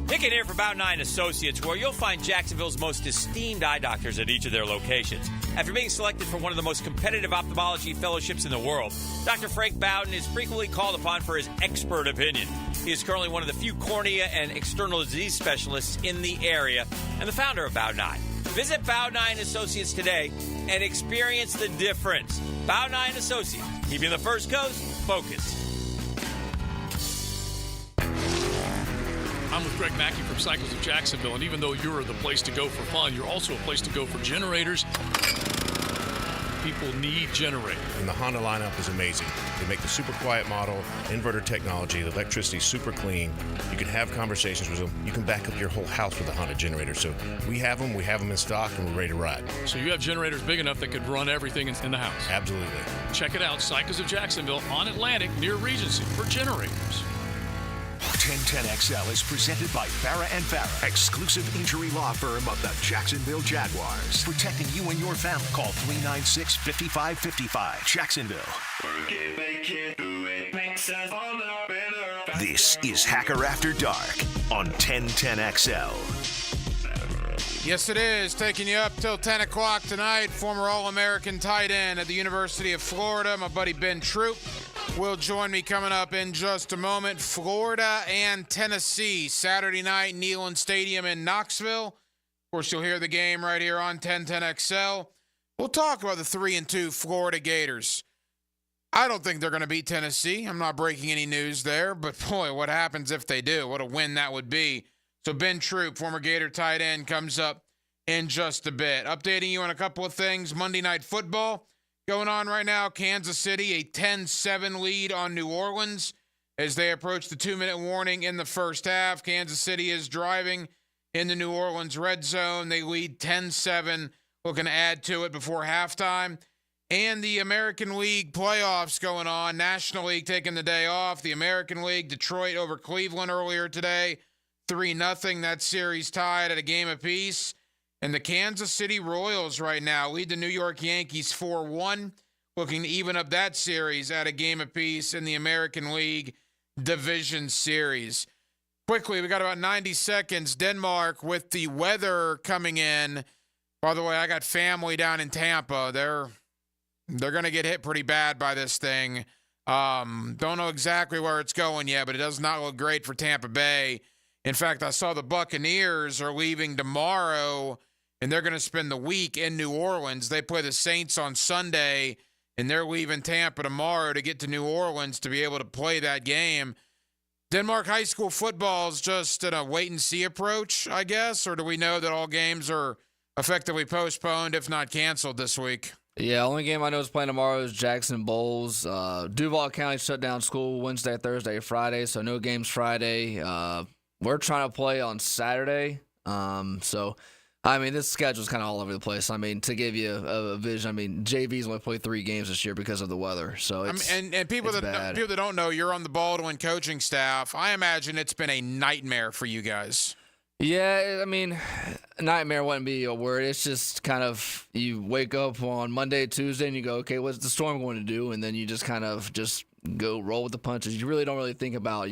Nick here for About 9 Associates, where you'll find Jacksonville's most esteemed eye doctors at each of their locations. After being selected for one of the most competitive ophthalmology fellowships in the world, Dr. Frank Bowden is frequently called upon for his expert opinion. He is currently one of the few cornea and external disease specialists in the area and the founder of About 9. Visit About 9 Associates today and experience the difference. About 9 Associates, keeping the First Coast focused. I'm with Greg Mackey from Cycles of Jacksonville, and even though you're the place to go for fun, you're also a place to go for generators. People need generators. And the Honda lineup is amazing. They make the super quiet model, inverter technology, the electricity's super clean. You can have conversations with them. You can back up your whole house with a Honda generator. So we have them in stock, and we're ready to ride. So you have generators big enough that could run everything in the house? Absolutely. Check it out, Cycles of Jacksonville on Atlantic near Regency for generators. 1010XL is presented by Farah & Farah, exclusive injury law firm of the Jacksonville Jaguars. Protecting you and your family. Call 396-5555. Jacksonville. This is Hacker After Dark on 1010XL. Yes, it is. Taking you up till 10 o'clock tonight. Former All-American tight end at the University of Florida, my buddy Ben Troop, will join me coming up in just a moment. Florida and Tennessee, Saturday night, Neyland Stadium in Knoxville. Of course, you'll hear the game right here on 1010XL. We'll talk about the 3-2 Florida Gators. I don't think they're going to beat Tennessee. I'm not breaking any news there, but boy, what happens if they do? What a win that would be. So Ben Troop, former Gator tight end, comes up in just a bit. Updating you on a couple of things. Monday Night Football going on right now. Kansas City, a 10-7 lead on New Orleans as they approach the 2-minute warning in the first half. Kansas City is driving in the New Orleans red zone. They lead 10-7, looking to add to it before halftime. and the American League playoffs going on. National League taking the day off. The American League, Detroit over Cleveland earlier today, 3-0. That series tied at a game apiece. And the Kansas City Royals right now lead the New York Yankees 4-1, looking to even up that series at a game apiece in the American League Division Series. Quickly, we got about 90 seconds. Denmark with the weather coming in. By the way, I got family down in Tampa. They're going to get hit pretty bad by this thing. Don't know exactly where it's going yet, but it does not look great for Tampa Bay. In fact, I saw the Buccaneers are leaving tomorrow, and they're going to spend the week in New Orleans. They play the Saints on Sunday, and they're leaving Tampa tomorrow to get to New Orleans to be able to play that game. Denmark high school football is just in a wait-and-see approach, I guess, or do we know that all games are effectively postponed, if not canceled, this week? Yeah, only game I know is playing tomorrow is Jackson Bowles. Duval County shut down school Wednesday, Thursday, Friday, so no games Friday. We're trying to play on Saturday. This schedule's kind of all over the place. To give you a vision, JV's only played 3 games this year because of the weather. So it's people that don't know, you're on the Baldwin coaching staff. I imagine it's been a nightmare for you guys. Yeah, nightmare wouldn't be a word. It's just kind of you wake up on Monday, Tuesday, and you go, okay, what's the storm going to do? And then you just kind of just go roll with the punches. You really don't really think about,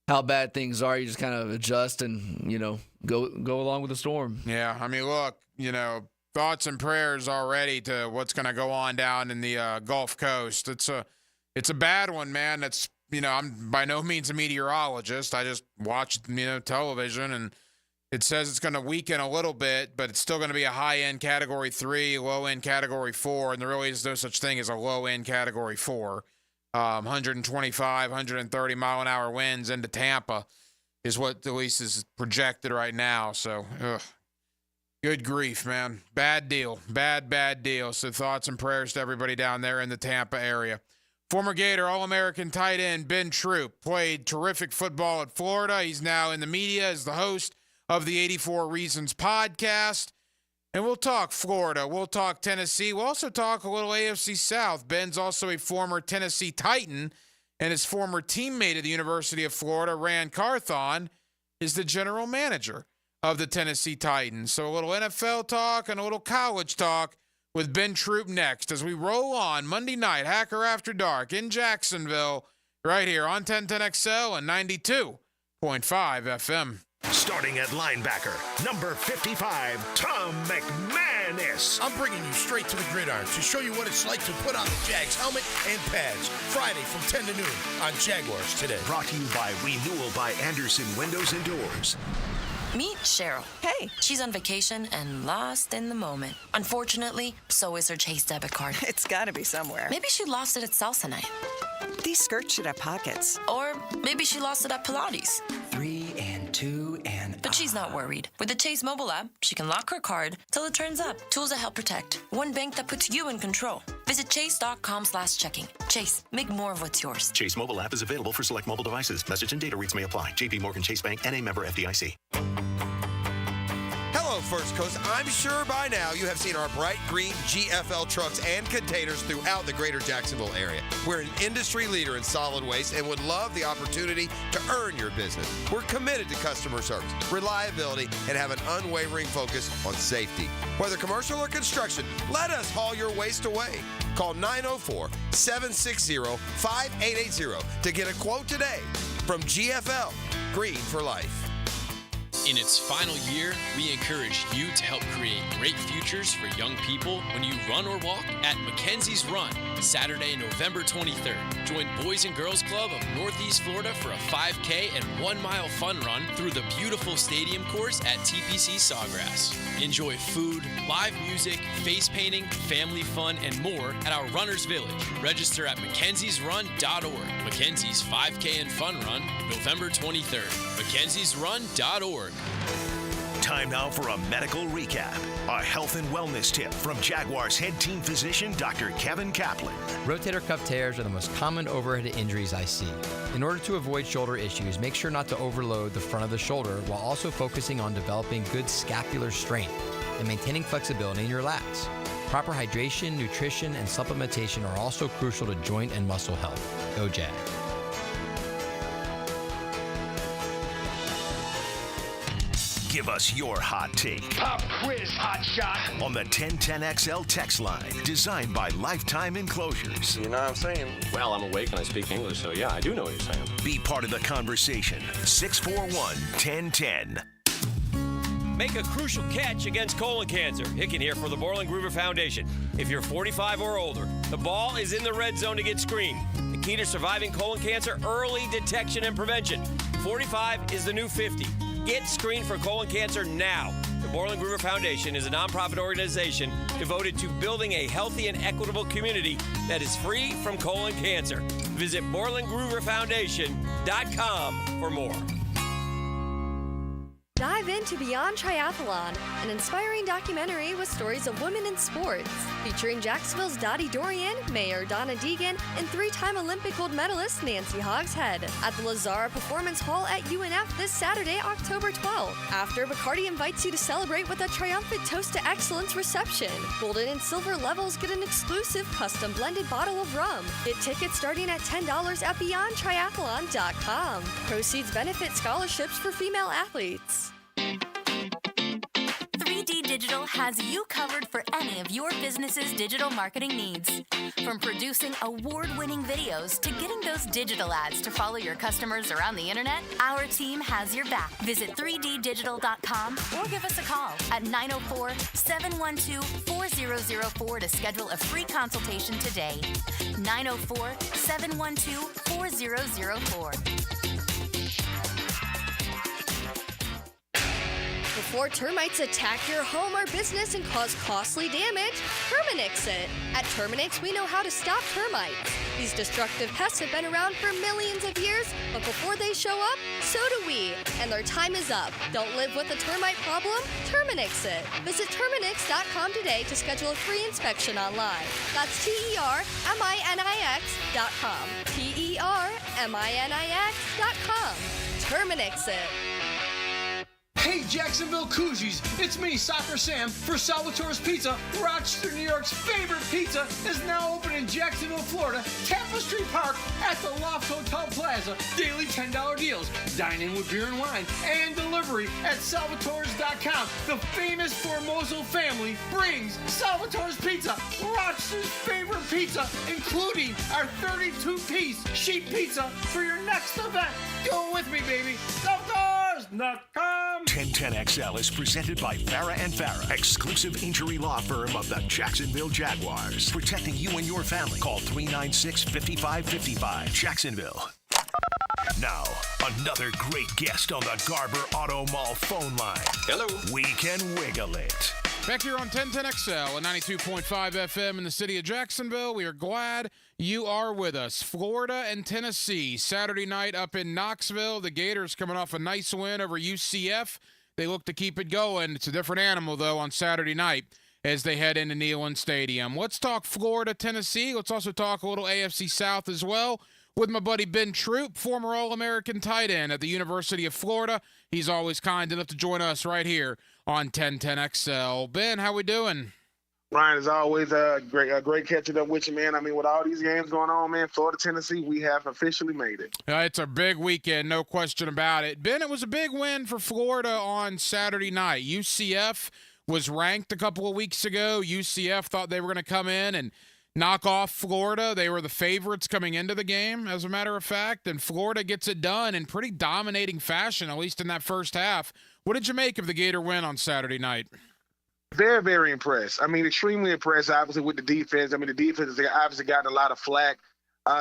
how bad things are. You just kind of adjust and, go along with the storm. Yeah, look, thoughts and prayers already to what's going to go on down in the Gulf Coast. It's a bad one, man. It's I'm by no means a meteorologist. I just watched, television, and it says it's going to weaken a little bit, but it's still going to be a high-end Category 3, low-end Category 4, and there really is no such thing as a low-end Category 4. 125, 130 mile-an-hour winds into Tampa is what at least is projected right now. So, good grief, man. Bad deal. Bad deal. So thoughts and prayers to everybody down there in the Tampa area. Former Gator All-American tight end Ben Troop played terrific football at Florida. He's now in the media as the host of the 84 Reasons podcast. And we'll talk Florida. We'll talk Tennessee. We'll also talk a little AFC South. Ben's also a former Tennessee Titan, and his former teammate at the University of Florida, Rand Carthon, is the general manager of the Tennessee Titans. So a little NFL talk and a little college talk with Ben Troop next as we roll on Monday night, Hacker After Dark in Jacksonville, right here on 1010XL and 92.5 FM. Starting at linebacker, number 55, Tom McManus. I'm bringing you straight to the gridiron to show you what it's like to put on the Jags helmet and pads. Friday from 10 to noon on Jaguars Today. Brought to you by Renewal by Anderson Windows and Doors. Meet Cheryl. Hey. She's on vacation and lost in the moment. Unfortunately, so is her Chase debit card. It's got to be somewhere. Maybe she lost it at salsa night. These skirts should have pockets. Or maybe she lost it at Pilates. 3 and 2 and... But she's not worried. With the Chase mobile app, she can lock her card till it turns up. Tools that help protect. One bank that puts you in control. Visit chase.com/checking. Chase, make more of what's yours. Chase mobile app is available for select mobile devices. Message and data rates may apply. JP Morgan Chase Bank, N.A. member FDIC. Hello, First Coast. I'm sure by now you have seen our bright green GFL trucks and containers throughout the greater Jacksonville area. We're an industry leader in solid waste and would love the opportunity to earn your business. We're committed to customer service, reliability, and have an unwavering focus on safety. Whether commercial or construction, let us haul your waste away. Call 904-760-5880 to get a quote today from GFL, Green for Life. In its final year, we encourage you to help create great futures for young people when you run or walk at Mackenzie's Run, Saturday, November 23rd. Join Boys and Girls Club of Northeast Florida for a 5K and 1-mile fun run through the beautiful stadium course at TPC Sawgrass. Enjoy food, live music, face painting, family fun, and more at our Runners Village. Register at mackenziesrun.org. Mackenzie's 5K and Fun Run, November 23rd. mackenziesrun.org. Time now for a medical recap. A health and wellness tip from Jaguars head team physician, Dr. Kevin Kaplan. Rotator cuff tears are the most common overhead injuries I see. In order to avoid shoulder issues, make sure not to overload the front of the shoulder while also focusing on developing good scapular strength and maintaining flexibility in your lats. Proper hydration, nutrition, and supplementation are also crucial to joint and muscle health. Go Jag. Give us your hot take. Pop quiz, hot shot. On the 1010XL text line, designed by Lifetime Enclosures. You know what I'm saying? Well, I'm awake and I speak English, so yeah, I do know what you're saying. Be part of the conversation. 641-1010. Make a crucial catch against colon cancer. Hicken here for the Borland Groover Foundation. If you're 45 or older, the ball is in the red zone to get screened. The key to surviving colon cancer, early detection and prevention. 45 is the new 50. Get screened for colon cancer now. The Borland Groover Foundation is a nonprofit organization devoted to building a healthy and equitable community that is free from colon cancer. Visit BorlandGrooverFoundation.com for more. Dive into Beyond Triathlon, an inspiring documentary with stories of women in sports, featuring Jacksonville's Dottie Dorian, Mayor Donna Deegan, and three-time Olympic gold medalist Nancy Hogshead at the Lazara Performance Hall at UNF this Saturday, October 12th. After, Bacardi invites you to celebrate with a triumphant Toast to Excellence reception. Golden and silver levels get an exclusive custom blended bottle of rum. Get tickets starting at $10 at BeyondTriathlon.com. Proceeds benefit scholarships for female athletes. 3D Digital has you covered for any of your business's digital marketing needs. From producing award-winning videos to getting those digital ads to follow your customers around the internet, our team has your back. Visit 3ddigital.com or give us a call at 904-712-4004 to schedule a free consultation today. 904-712-4004. Before termites attack your home or business and cause costly damage, Terminix it. At Terminix, we know how to stop termites. These destructive pests have been around for millions of years, but before they show up, so do we. And their time is up. Don't live with a termite problem? Terminix it. Visit Terminix.com today to schedule a free inspection online. That's TERMINIX.com. TERMINIX.com. Terminix it. Hey, Jacksonville Koozies, it's me, Soccer Sam, for Salvatore's Pizza. Rochester, New York's favorite pizza is now open in Jacksonville, Florida, Tapestry Park at the Loft Hotel Plaza. Daily $10 deals, dine in with beer and wine, and delivery at salvatores.com. The famous Formoso family brings Salvatore's Pizza, Rochester's favorite pizza, including our 32-piece sheet pizza for your next event. Go with me, baby. Salvatores.com. 1010XL is presented by Farah and Farah, exclusive injury law firm of the Jacksonville Jaguars. Protecting you and your family. Call 396-5555. Jacksonville. Now, another great guest on the Garber Auto Mall phone line. Hello. We can wiggle it. Back here on 1010XL at 92.5 FM in the city of Jacksonville. We are glad you are with us. Florida and Tennessee, Saturday night up in Knoxville. The Gators coming off a nice win over UCF. They look to keep it going. It's a different animal, though, on Saturday night as they head into Neyland Stadium. Let's talk Florida, Tennessee. Let's also talk a little AFC South as well with my buddy Ben Troop, former All-American tight end at the University of Florida. He's always kind enough to join us right here on 1010XL. Ben, how we doing? Ryan, as always, great catching up with you, man. I mean, with all these games going on, man, Florida, Tennessee, we have officially made it. It's a big weekend, no question about it. Ben, it was a big win for Florida on Saturday night. UCF was ranked a couple of weeks ago. UCF thought they were going to come in and knock off Florida. They were the favorites coming into the game, as a matter of fact, and Florida gets it done in pretty dominating fashion, at least in that first half. What did you make of the Gator win on Saturday night? Very, very impressed. I mean, extremely impressed, obviously, with the defense. I mean, the defense has obviously gotten a lot of flack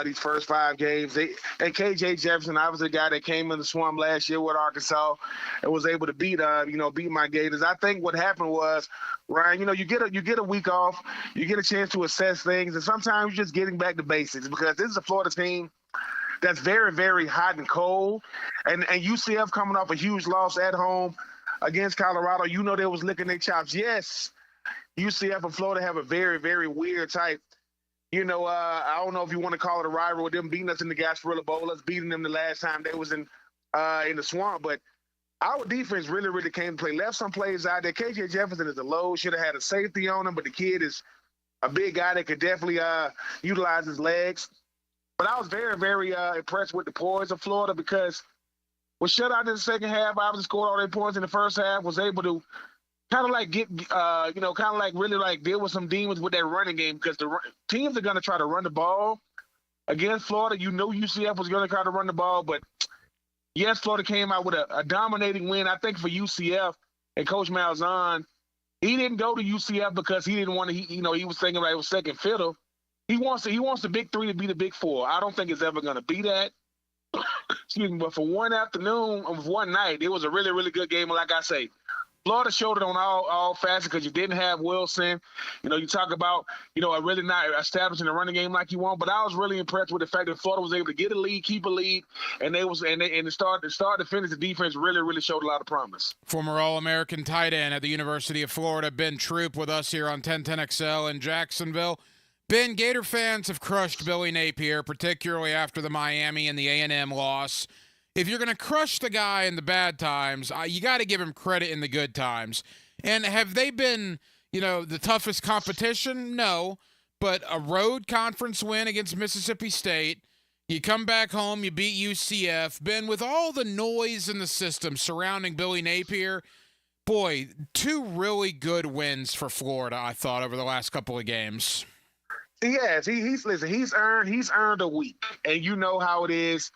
these first 5 games. And KJ Jefferson, obviously, the guy that came in the Swamp last year with Arkansas and was able to beat my Gators. I think what happened was, Ryan, you get a week off, you get a chance to assess things, and sometimes you're just getting back to basics because this is a Florida team that's very, very hot and cold. And UCF coming off a huge loss at home against Colorado, they was licking their chops. Yes, UCF and Florida have a very, very weird type. I don't know if you want to call it a rivalry with them beating us in the Gasparilla Bowl, us beating them the last time they was in the Swamp. But our defense really, really came to play. Left some plays out there. KJ Jefferson is a load. Should have had a safety on him, but the kid is a big guy that could definitely utilize his legs. But I was very, very impressed with the poise of Florida because was shut out in the second half, obviously scored all their points in the first half, was able to kind of like get, really like deal with some demons with that running game because teams are going to try to run the ball against Florida. You know UCF was going to try to run the ball, but yes, Florida came out with a dominating win. I think for UCF and Coach Malzahn, he didn't go to UCF because he didn't want to, he was thinking like it was second fiddle. He wants the big three to be the big four. I don't think it's ever going to be that. Excuse me, but for one afternoon of one night, it was a really, really good game. And like I say, Florida showed it on all facets because you didn't have Wilson. You talk about, really not establishing a running game like you want. But I was really impressed with the fact that Florida was able to get a lead, keep a lead, and the start to finish, the defense really, really showed a lot of promise. Former All-American tight end at the University of Florida, Ben Troop, with us here on 1010XL in Jacksonville. Ben, Gator fans have crushed Billy Napier, particularly after the Miami and the A&M loss. If you're going to crush the guy in the bad times, you got to give him credit in the good times. And have they been, the toughest competition? No. But a road conference win against Mississippi State, you come back home, you beat UCF. Ben, with all the noise in the system surrounding Billy Napier, boy, 2 really good wins for Florida, I thought, over the last couple of games. Yes, he's earned a week, and you know how it is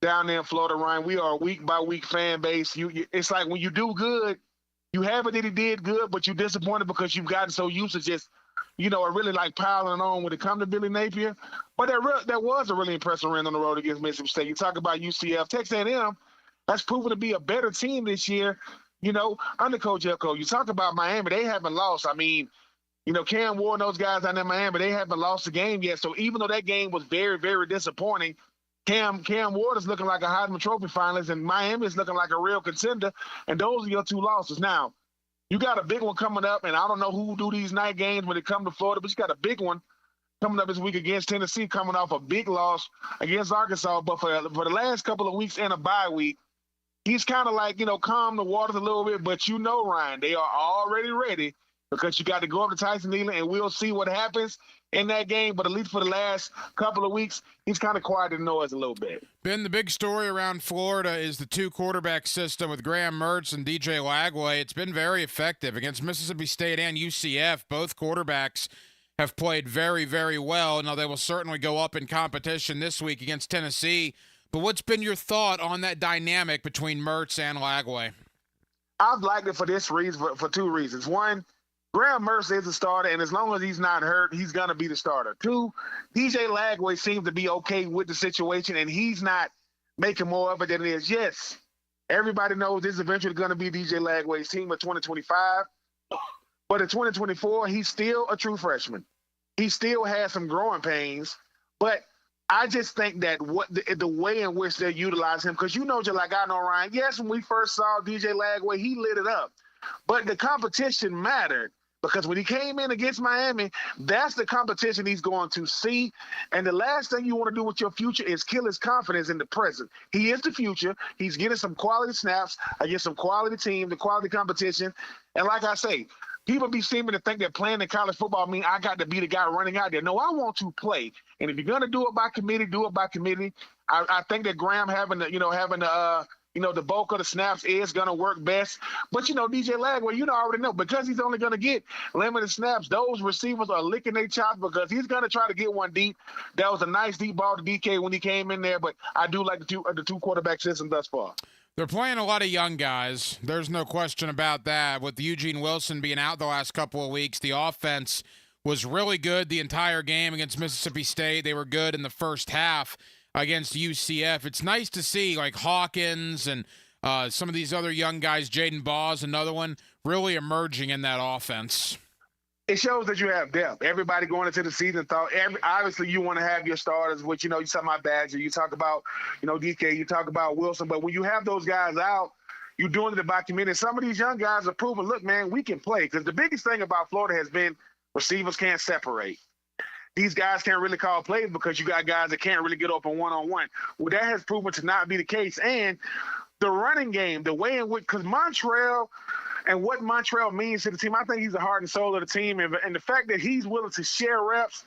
down there in Florida, Ryan. We are a week by week fan base. It's like when you do good, you have it that he did good, but you're disappointed because you've gotten so used to just, really like piling on when it comes to Billy Napier. But that was a really impressive win on the road against Mississippi State. You talk about UCF, Texas A&M, that's proven to be a better team this year. Under Coach Elko. You talk about Miami, they haven't lost. I mean, Cam Ward and those guys down in Miami, they haven't lost a game yet. So even though that game was very, very disappointing, Cam Ward is looking like a Heisman Trophy finalist, and Miami is looking like a real contender, and those are your 2 losses. Now, you got a big one coming up, and I don't know who do these night games when it comes to Florida, but you got a big one coming up this week against Tennessee, coming off a big loss against Arkansas. But for the last couple of weeks in a bye week, he's kind of like, calm the waters a little bit. But Ryan, they are already ready because you got to go up to Tyson Nealon, and we'll see what happens in that game. But at least for the last couple of weeks, he's kind of quieted the noise a little bit. Ben, the big story around Florida is the 2-quarterback system with Graham Mertz and DJ Lagway. It's been very effective against Mississippi State and UCF. Both quarterbacks have played very, very well. Now, they will certainly go up in competition this week against Tennessee. But what's been your thought on that dynamic between Mertz and Lagway? I've liked it for this reason, for 2 reasons. One, Graham Mertz is a starter, and as long as he's not hurt, he's going to be the starter. 2, DJ Lagway seems to be okay with the situation, and he's not making more of it than it is. Yes, everybody knows this is eventually going to be DJ Lagway's team in 2025, but in 2024, he's still a true freshman. He still has some growing pains, but I just think that the way in which they utilize him, because just like I know, Ryan, yes, when we first saw DJ Lagway, he lit it up, but the competition mattered. Because when he came in against Miami, that's the competition he's going to see. And the last thing you want to do with your future is kill his confidence in the present. He is the future. He's getting some quality snaps against some quality team, the quality competition. And like I say, people be seeming to think that playing in college football means I got to be the guy running out there. No, I want to play. And if you're going to do it by committee, do it by committee. I think that Graham having the bulk of the snaps is going to work best. But, DJ Lagway, already know, because he's only going to get limited snaps, those receivers are licking their chops because he's going to try to get one deep. That was a nice deep ball to DK when he came in there, but I do like the 2-quarterback system thus far. They're playing a lot of young guys. There's no question about that. With Eugene Wilson being out the last couple of weeks, the offense was really good the entire game against Mississippi State. They were good in the first half against UCF. It's nice to see like Hawkins and some of these other young guys, Jaden Baugh's another one, really emerging in that offense. It shows that you have depth. Everybody going into the season thought, obviously you want to have your starters, which, you talk about Badger, you talk about, DK, you talk about Wilson. But when you have those guys out, you're doing it by committee. Some of these young guys are proving, look, man, we can play. Because the biggest thing about Florida has been receivers can't separate. These guys can't really call plays because you got guys that can't really get open one-on-one. Well, that has proven to not be the case. And the running game, the way in which, because Montreal and what Montreal means to the team. I think he's the heart and soul of the team, and the fact that he's willing to share reps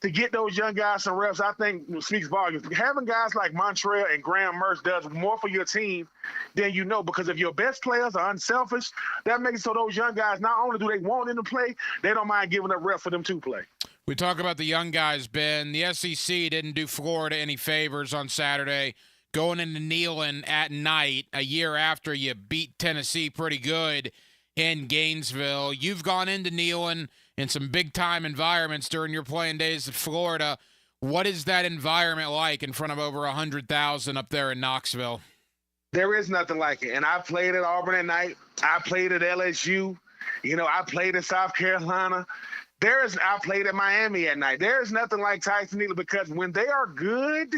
to get those young guys some reps, I think speaks volumes. Having guys like Montreal and Graham Mertz does more for your team than you know, because if your best players are unselfish, that makes it so those young guys, not only do they want them to play, they don't mind giving up reps for them to play. We talk about the young guys, Ben. The SEC didn't do Florida any favors on Saturday, going into Neyland at night a year after you beat Tennessee pretty good in Gainesville. You've gone into Neyland in some big-time environments during your playing days at Florida. What is that environment like in front of over 100,000 up there in Knoxville? There is nothing like it. And I played at Auburn at night. I played at LSU. I played in South Carolina. I played at Miami at night. There is nothing like Tyson Neyland, because when they are good,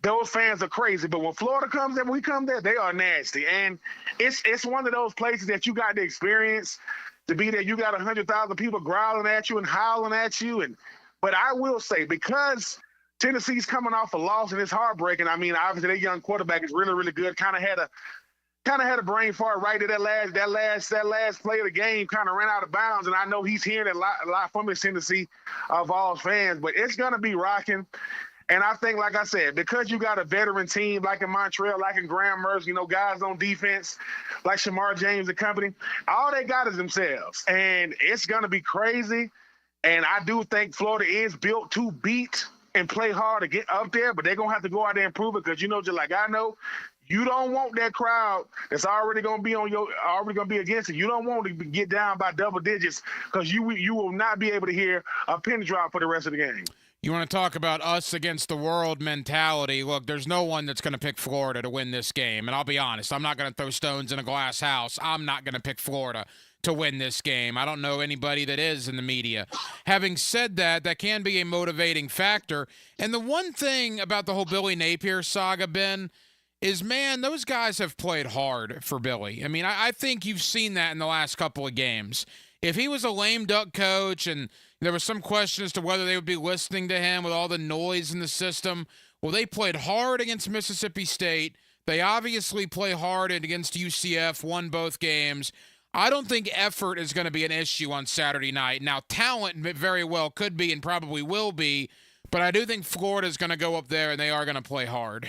those fans are crazy. But when Florida comes there, when we come there, they are nasty. And it's one of those places that you got to experience to be there. You got 100,000 people growling at you and howling at you. But I will say, because Tennessee's coming off a loss and it's heartbreaking. I mean, obviously their young quarterback is really, really good. Kind of had a brain fart right at that last play of the game. Kind of ran out of bounds, and I know he's hearing it a lot from his Tennessee Vols fans. But it's gonna be rocking. And I think, like I said, because you got a veteran team like in Montreal, like in Graham Mertz, guys on defense like Shamar James and company, all they got is themselves. And it's going to be crazy. And I do think Florida is built to beat and play hard to get up there, but they're going to have to go out there and prove it, because, just like I know, you don't want that crowd that's already going to be against it. You don't want to get down by double digits, because you will not be able to hear a pin drop for the rest of the game. You want to talk about us against the world mentality. Look, there's no one that's going to pick Florida to win this game. And I'll be honest, I'm not going to throw stones in a glass house. I'm not going to pick Florida to win this game. I don't know anybody that is in the media. Having said that, that can be a motivating factor. And the one thing about the whole Billy Napier saga, Ben, is, man, those guys have played hard for Billy. I mean, I think you've seen that in the last couple of games. If he was a lame duck coach and there was some question as to whether they would be listening to him with all the noise in the system, well, they played hard against Mississippi State. They obviously play hard against UCF, won both games. I don't think effort is going to be an issue on Saturday night. Now, talent very well could be and probably will be, but I do think Florida is going to go up there and they are going to play hard.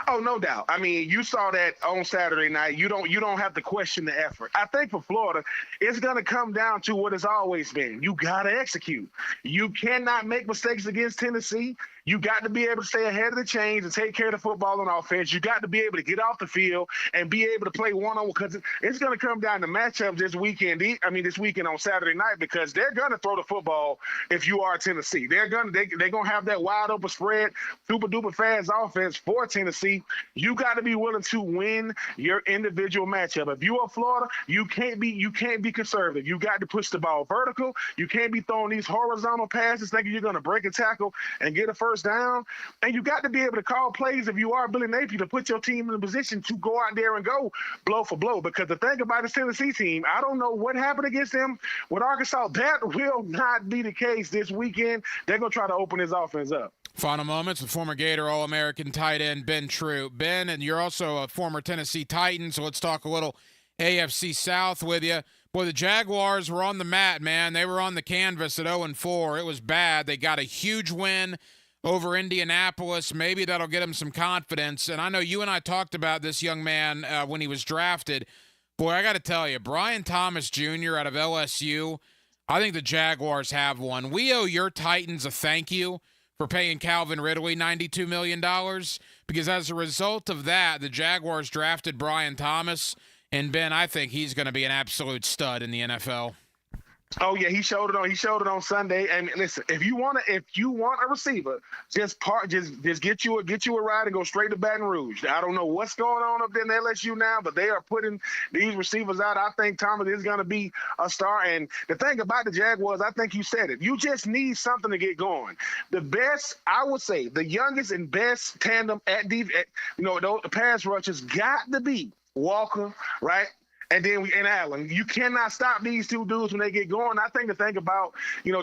Oh, no doubt. I mean, you saw that on Saturday night. You don't have to question the effort. I think for Florida, it's going to come down to what it's always been. You got to execute. You cannot make mistakes against Tennessee. You got to be able to stay ahead of the chains and take care of the football on offense. You got to be able to get off the field and be able to play one-on-one, because it's going to come down to matchups this weekend on Saturday night, because they're going to throw the football if you are Tennessee. They're going to have that wide-open spread, super-duper fast offense for Tennessee. You got to be willing to win your individual matchup. If you are Florida, you can't be conservative. You got to push the ball vertical. You can't be throwing these horizontal passes thinking you're going to break a tackle and get a first down. And you got to be able to call plays if you are Billy Napier to put your team in a position to go out there and go blow for blow. Because the thing about this Tennessee team, I don't know what happened against them with Arkansas. That will not be the case this weekend. They're going to try to open his offense up. Final moments with former Gator All-American tight end Ben True. Ben, and you're also a former Tennessee Titan, so let's talk a little AFC South with you. Boy, the Jaguars were on the mat, man. They were on the canvas at 0-4. It was bad. They got a huge win over Indianapolis. Maybe that'll get them some confidence. And I know you and I talked about this young man when he was drafted. Boy, I got to tell you, Brian Thomas Jr. out of LSU, I think the Jaguars have one. We owe your Titans a thank you for paying Calvin Ridley $92 million, because as a result of that, the Jaguars drafted Brian Thomas, and Ben, I think he's going to be an absolute stud in the NFL. Oh yeah, he showed it on Sunday. And listen, if you want a receiver, just get you a ride and go straight to Baton Rouge. I don't know what's going on up there in LSU now, but they are putting these receivers out. I think Thomas is going to be a star. And the thing about the Jaguars, I think you said it. You just need something to get going. The best, I would say, the youngest and best tandem at the pass rushers got to be Walker, right? And then and Allen, you cannot stop these two dudes when they get going. I think the thing about,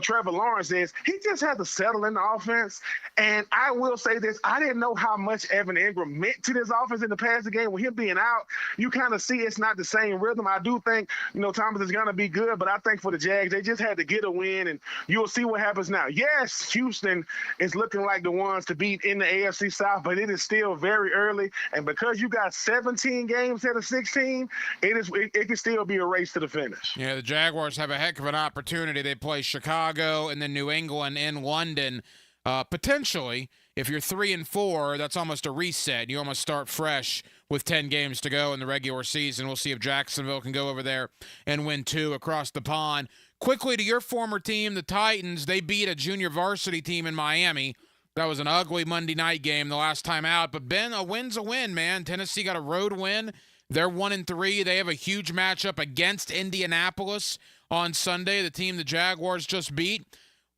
Trevor Lawrence is he just had to settle in the offense. And I will say this, I didn't know how much Evan Ingram meant to this offense in the passing game. With him being out, you kind of see it's not the same rhythm. I do think, Thomas is going to be good, but I think for the Jags, they just had to get a win, and you'll see what happens now. Yes, Houston is looking like the ones to beat in the AFC South, but it is still very early. And because you got 17 games out of 16, it can still be a race to the finish. Yeah, the Jaguars have a heck of an opportunity. They play Chicago and then New England in London. Potentially, if you're 3-4, that's almost a reset. You almost start fresh with 10 games to go in the regular season. We'll see if Jacksonville can go over there and win 2 across the pond. Quickly to your former team, the Titans. They beat a junior varsity team in Miami. That was an ugly Monday night game the last time out. But, Ben, a win's a win, man. Tennessee got a road win. They're 1-3. They have a huge matchup against Indianapolis on Sunday, the team the Jaguars just beat.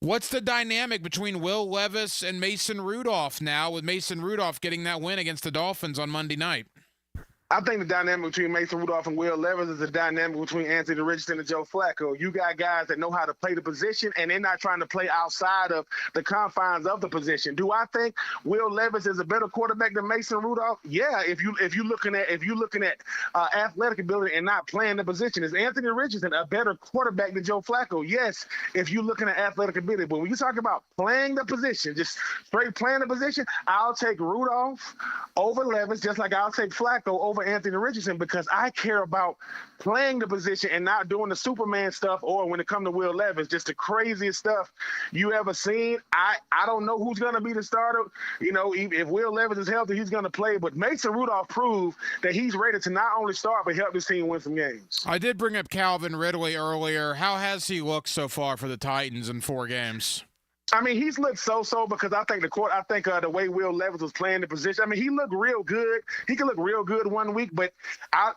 What's the dynamic between Will Levis and Mason Rudolph now, with Mason Rudolph getting that win against the Dolphins on Monday night? I think the dynamic between Mason Rudolph and Will Levis is the dynamic between Anthony Richardson and Joe Flacco. You got guys that know how to play the position, and they're not trying to play outside of the confines of the position. Do I think Will Levis is a better quarterback than Mason Rudolph? Yeah, if you're looking at athletic ability and not playing the position. Is Anthony Richardson a better quarterback than Joe Flacco? Yes, if you're looking at athletic ability. But when you talk about playing the position, just straight playing the position, I'll take Rudolph over Levis, just like I'll take Flacco over Anthony Richardson, because I care about playing the position and not doing the Superman stuff, or when it comes to Will Levis, just the craziest stuff you ever seen. I don't know who's going to be the starter. If Will Levis is healthy, he's going to play. But Mason Rudolph proved that he's ready to not only start, but help this team win some games. I did bring up Calvin Ridley earlier. How has he looked so far for the Titans in 4 games? I mean, he's looked so because I think the way Will Levis was playing the position. I mean, he looked real good. He can look real good one week, but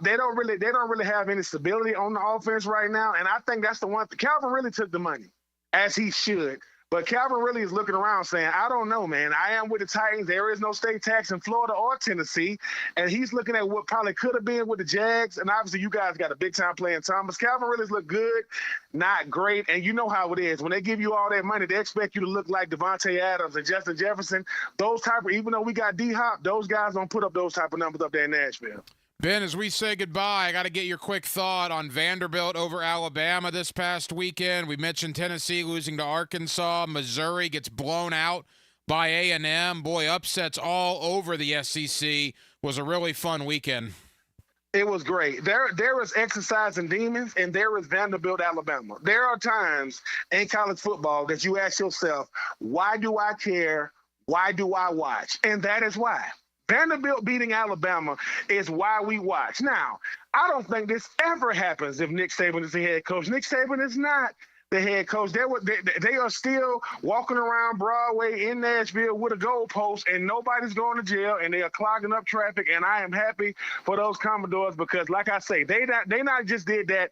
they don't really have any stability on the offense right now. And I think that's the one. Calvin really took the money, as he should. But Calvin really is looking around saying, I don't know, man. I am with the Titans. There is no state tax in Florida or Tennessee. And he's looking at what probably could have been with the Jags. And obviously you guys got a big time playing Thomas. Calvin really looked good, not great. And you know how it is. When they give you all that money, they expect you to look like Devontae Adams and Justin Jefferson. Even though we got D-Hop, those guys don't put up those type of numbers up there in Nashville. Ben, as we say goodbye, I got to get your quick thought on Vanderbilt over Alabama this past weekend. We mentioned Tennessee losing to Arkansas. Missouri gets blown out by A&M. Boy, upsets all over the SEC. Was a really fun weekend. It was great. There is exercise in demons, and there is Vanderbilt, Alabama. There are times in college football that you ask yourself, why do I care? Why do I watch? And that is why. Vanderbilt beating Alabama is why we watch. Now, I don't think this ever happens if Nick Saban is the head coach. Nick Saban is not the head coach. They are still walking around Broadway in Nashville with a goalpost, and nobody's going to jail, and they are clogging up traffic. And I am happy for those Commodores because, like I say, they not just did that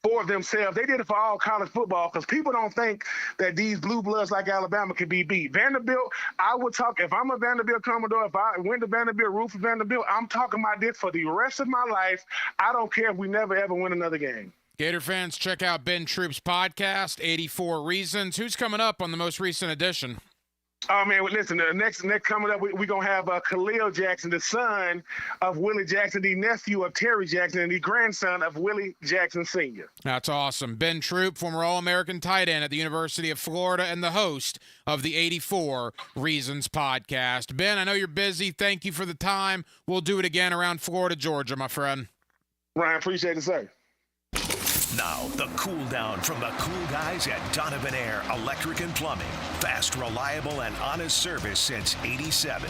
for themselves. They did it for all college football because people don't think that these blue bloods like Alabama can be beat. Vanderbilt, I would talk, if I'm a Vanderbilt Commodore, if I went to Vanderbilt, root for Vanderbilt, I'm talking about this for the rest of my life. I don't care if we never, ever win another game. Gator fans, check out Ben Troop's podcast, 84 Reasons. Who's coming up on the most recent edition? Oh, man, listen, the next coming up, we're going to have Khalil Jackson, the son of Willie Jackson, the nephew of Terry Jackson, and the grandson of Willie Jackson Sr. That's awesome. Ben Troop, former All-American tight end at the University of Florida and the host of the 84 Reasons podcast. Ben, I know you're busy. Thank you for the time. We'll do it again around Florida, Georgia, my friend. Ryan, appreciate it, sir. Now, the cool down from the cool guys at Donovan Air Electric and Plumbing. Fast, reliable, and honest service since '87.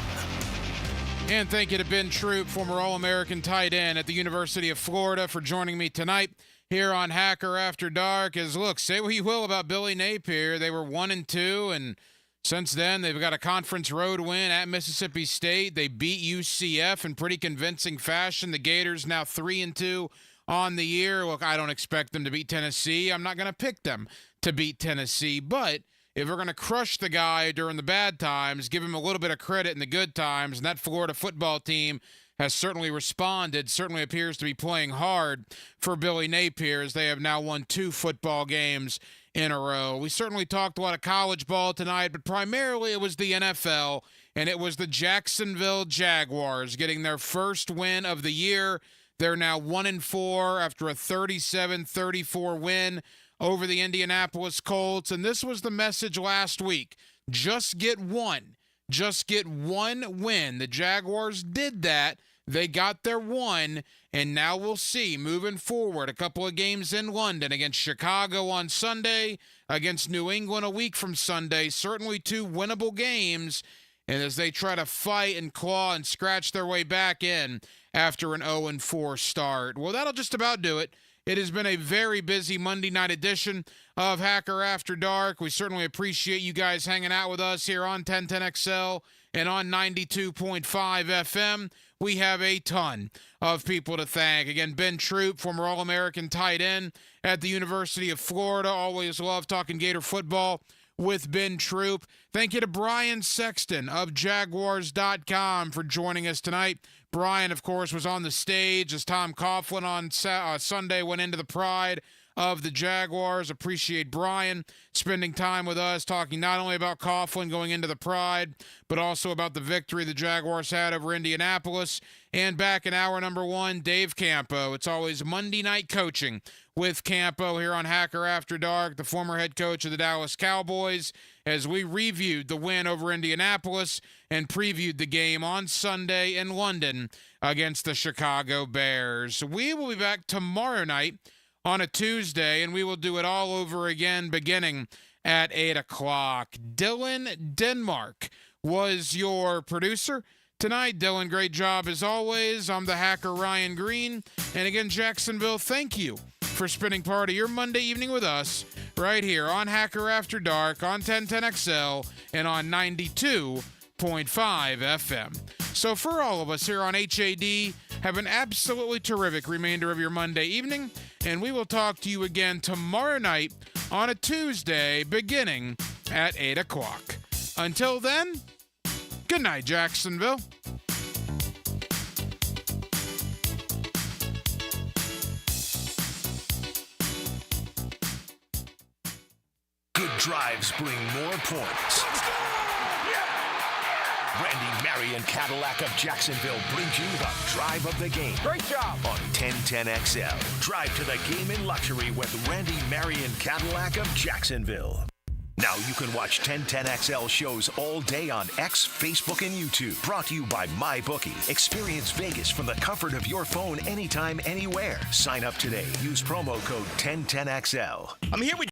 And thank you to Ben Troop, former All-American tight end at the University of Florida, for joining me tonight here on Hacker After Dark. Look, say what you will about Billy Napier. They were 1-2, and since then they've got a conference road win at Mississippi State. They beat UCF in pretty convincing fashion. The Gators now 3-2. On the year. Look, I don't expect them to beat Tennessee. I'm not going to pick them to beat Tennessee. But if we're going to crush the guy during the bad times, give him a little bit of credit in the good times, and that Florida football team has certainly responded, certainly appears to be playing hard for Billy Napier as they have now won 2 football games in a row. We certainly talked a lot of college ball tonight, but primarily it was the NFL, and it was the Jacksonville Jaguars getting their first win of the year. They're now 1-4 after a 37-34 win over the Indianapolis Colts, and this was the message last week. Just get one. Just get one win. The Jaguars did that. They got their one, and now we'll see moving forward. A couple of games in London against Chicago on Sunday, against New England a week from Sunday. Certainly 2 winnable games, and as they try to fight and claw and scratch their way back in after an 0-4 start. Well, that'll just about do it. It has been a very busy Monday night edition of Hacker After Dark. We certainly appreciate you guys hanging out with us here on 1010XL and on 92.5 FM. We have a ton of people to thank. Again, Ben Troop, former All-American tight end at the University of Florida. Always love talking Gator football with Ben Troop. Thank you to Brian Sexton of Jaguars.com for joining us tonight. Brian, of course, was on the stage as Tom Coughlin on Sunday went into the pride of the Jaguars. Appreciate Brian spending time with us, talking not only about Coughlin going into the pride, but also about the victory the Jaguars had over Indianapolis. And back in hour number 1, Dave Campo. It's always Monday night coaching with Campo here on Hacker After Dark, the former head coach of the Dallas Cowboys, as we reviewed the win over Indianapolis and previewed the game on Sunday in London against the Chicago Bears. We will be back tomorrow night on a Tuesday, and we will do it all over again beginning at 8 o'clock. Dylan Denmark was your producer tonight. Dylan, great job as always. I'm the hacker Ryan Green. And again, Jacksonville, thank you for spending part of your Monday evening with us right here on Hacker After Dark on 1010XL and on 92.5 FM. So for all of us here on HAD, have an absolutely terrific remainder of your Monday evening, and we will talk to you again tomorrow night on a Tuesday beginning at 8 o'clock. Until then, good night, Jacksonville. Good drives bring more points. Randy Marion Cadillac of Jacksonville brings you the drive of the game. Great job. On 1010XL. Drive to the game in luxury with Randy Marion Cadillac of Jacksonville. Now you can watch 1010XL shows all day on X, Facebook, and YouTube. Brought to you by MyBookie. Experience Vegas from the comfort of your phone anytime, anywhere. Sign up today. Use promo code 1010XL. I'm here with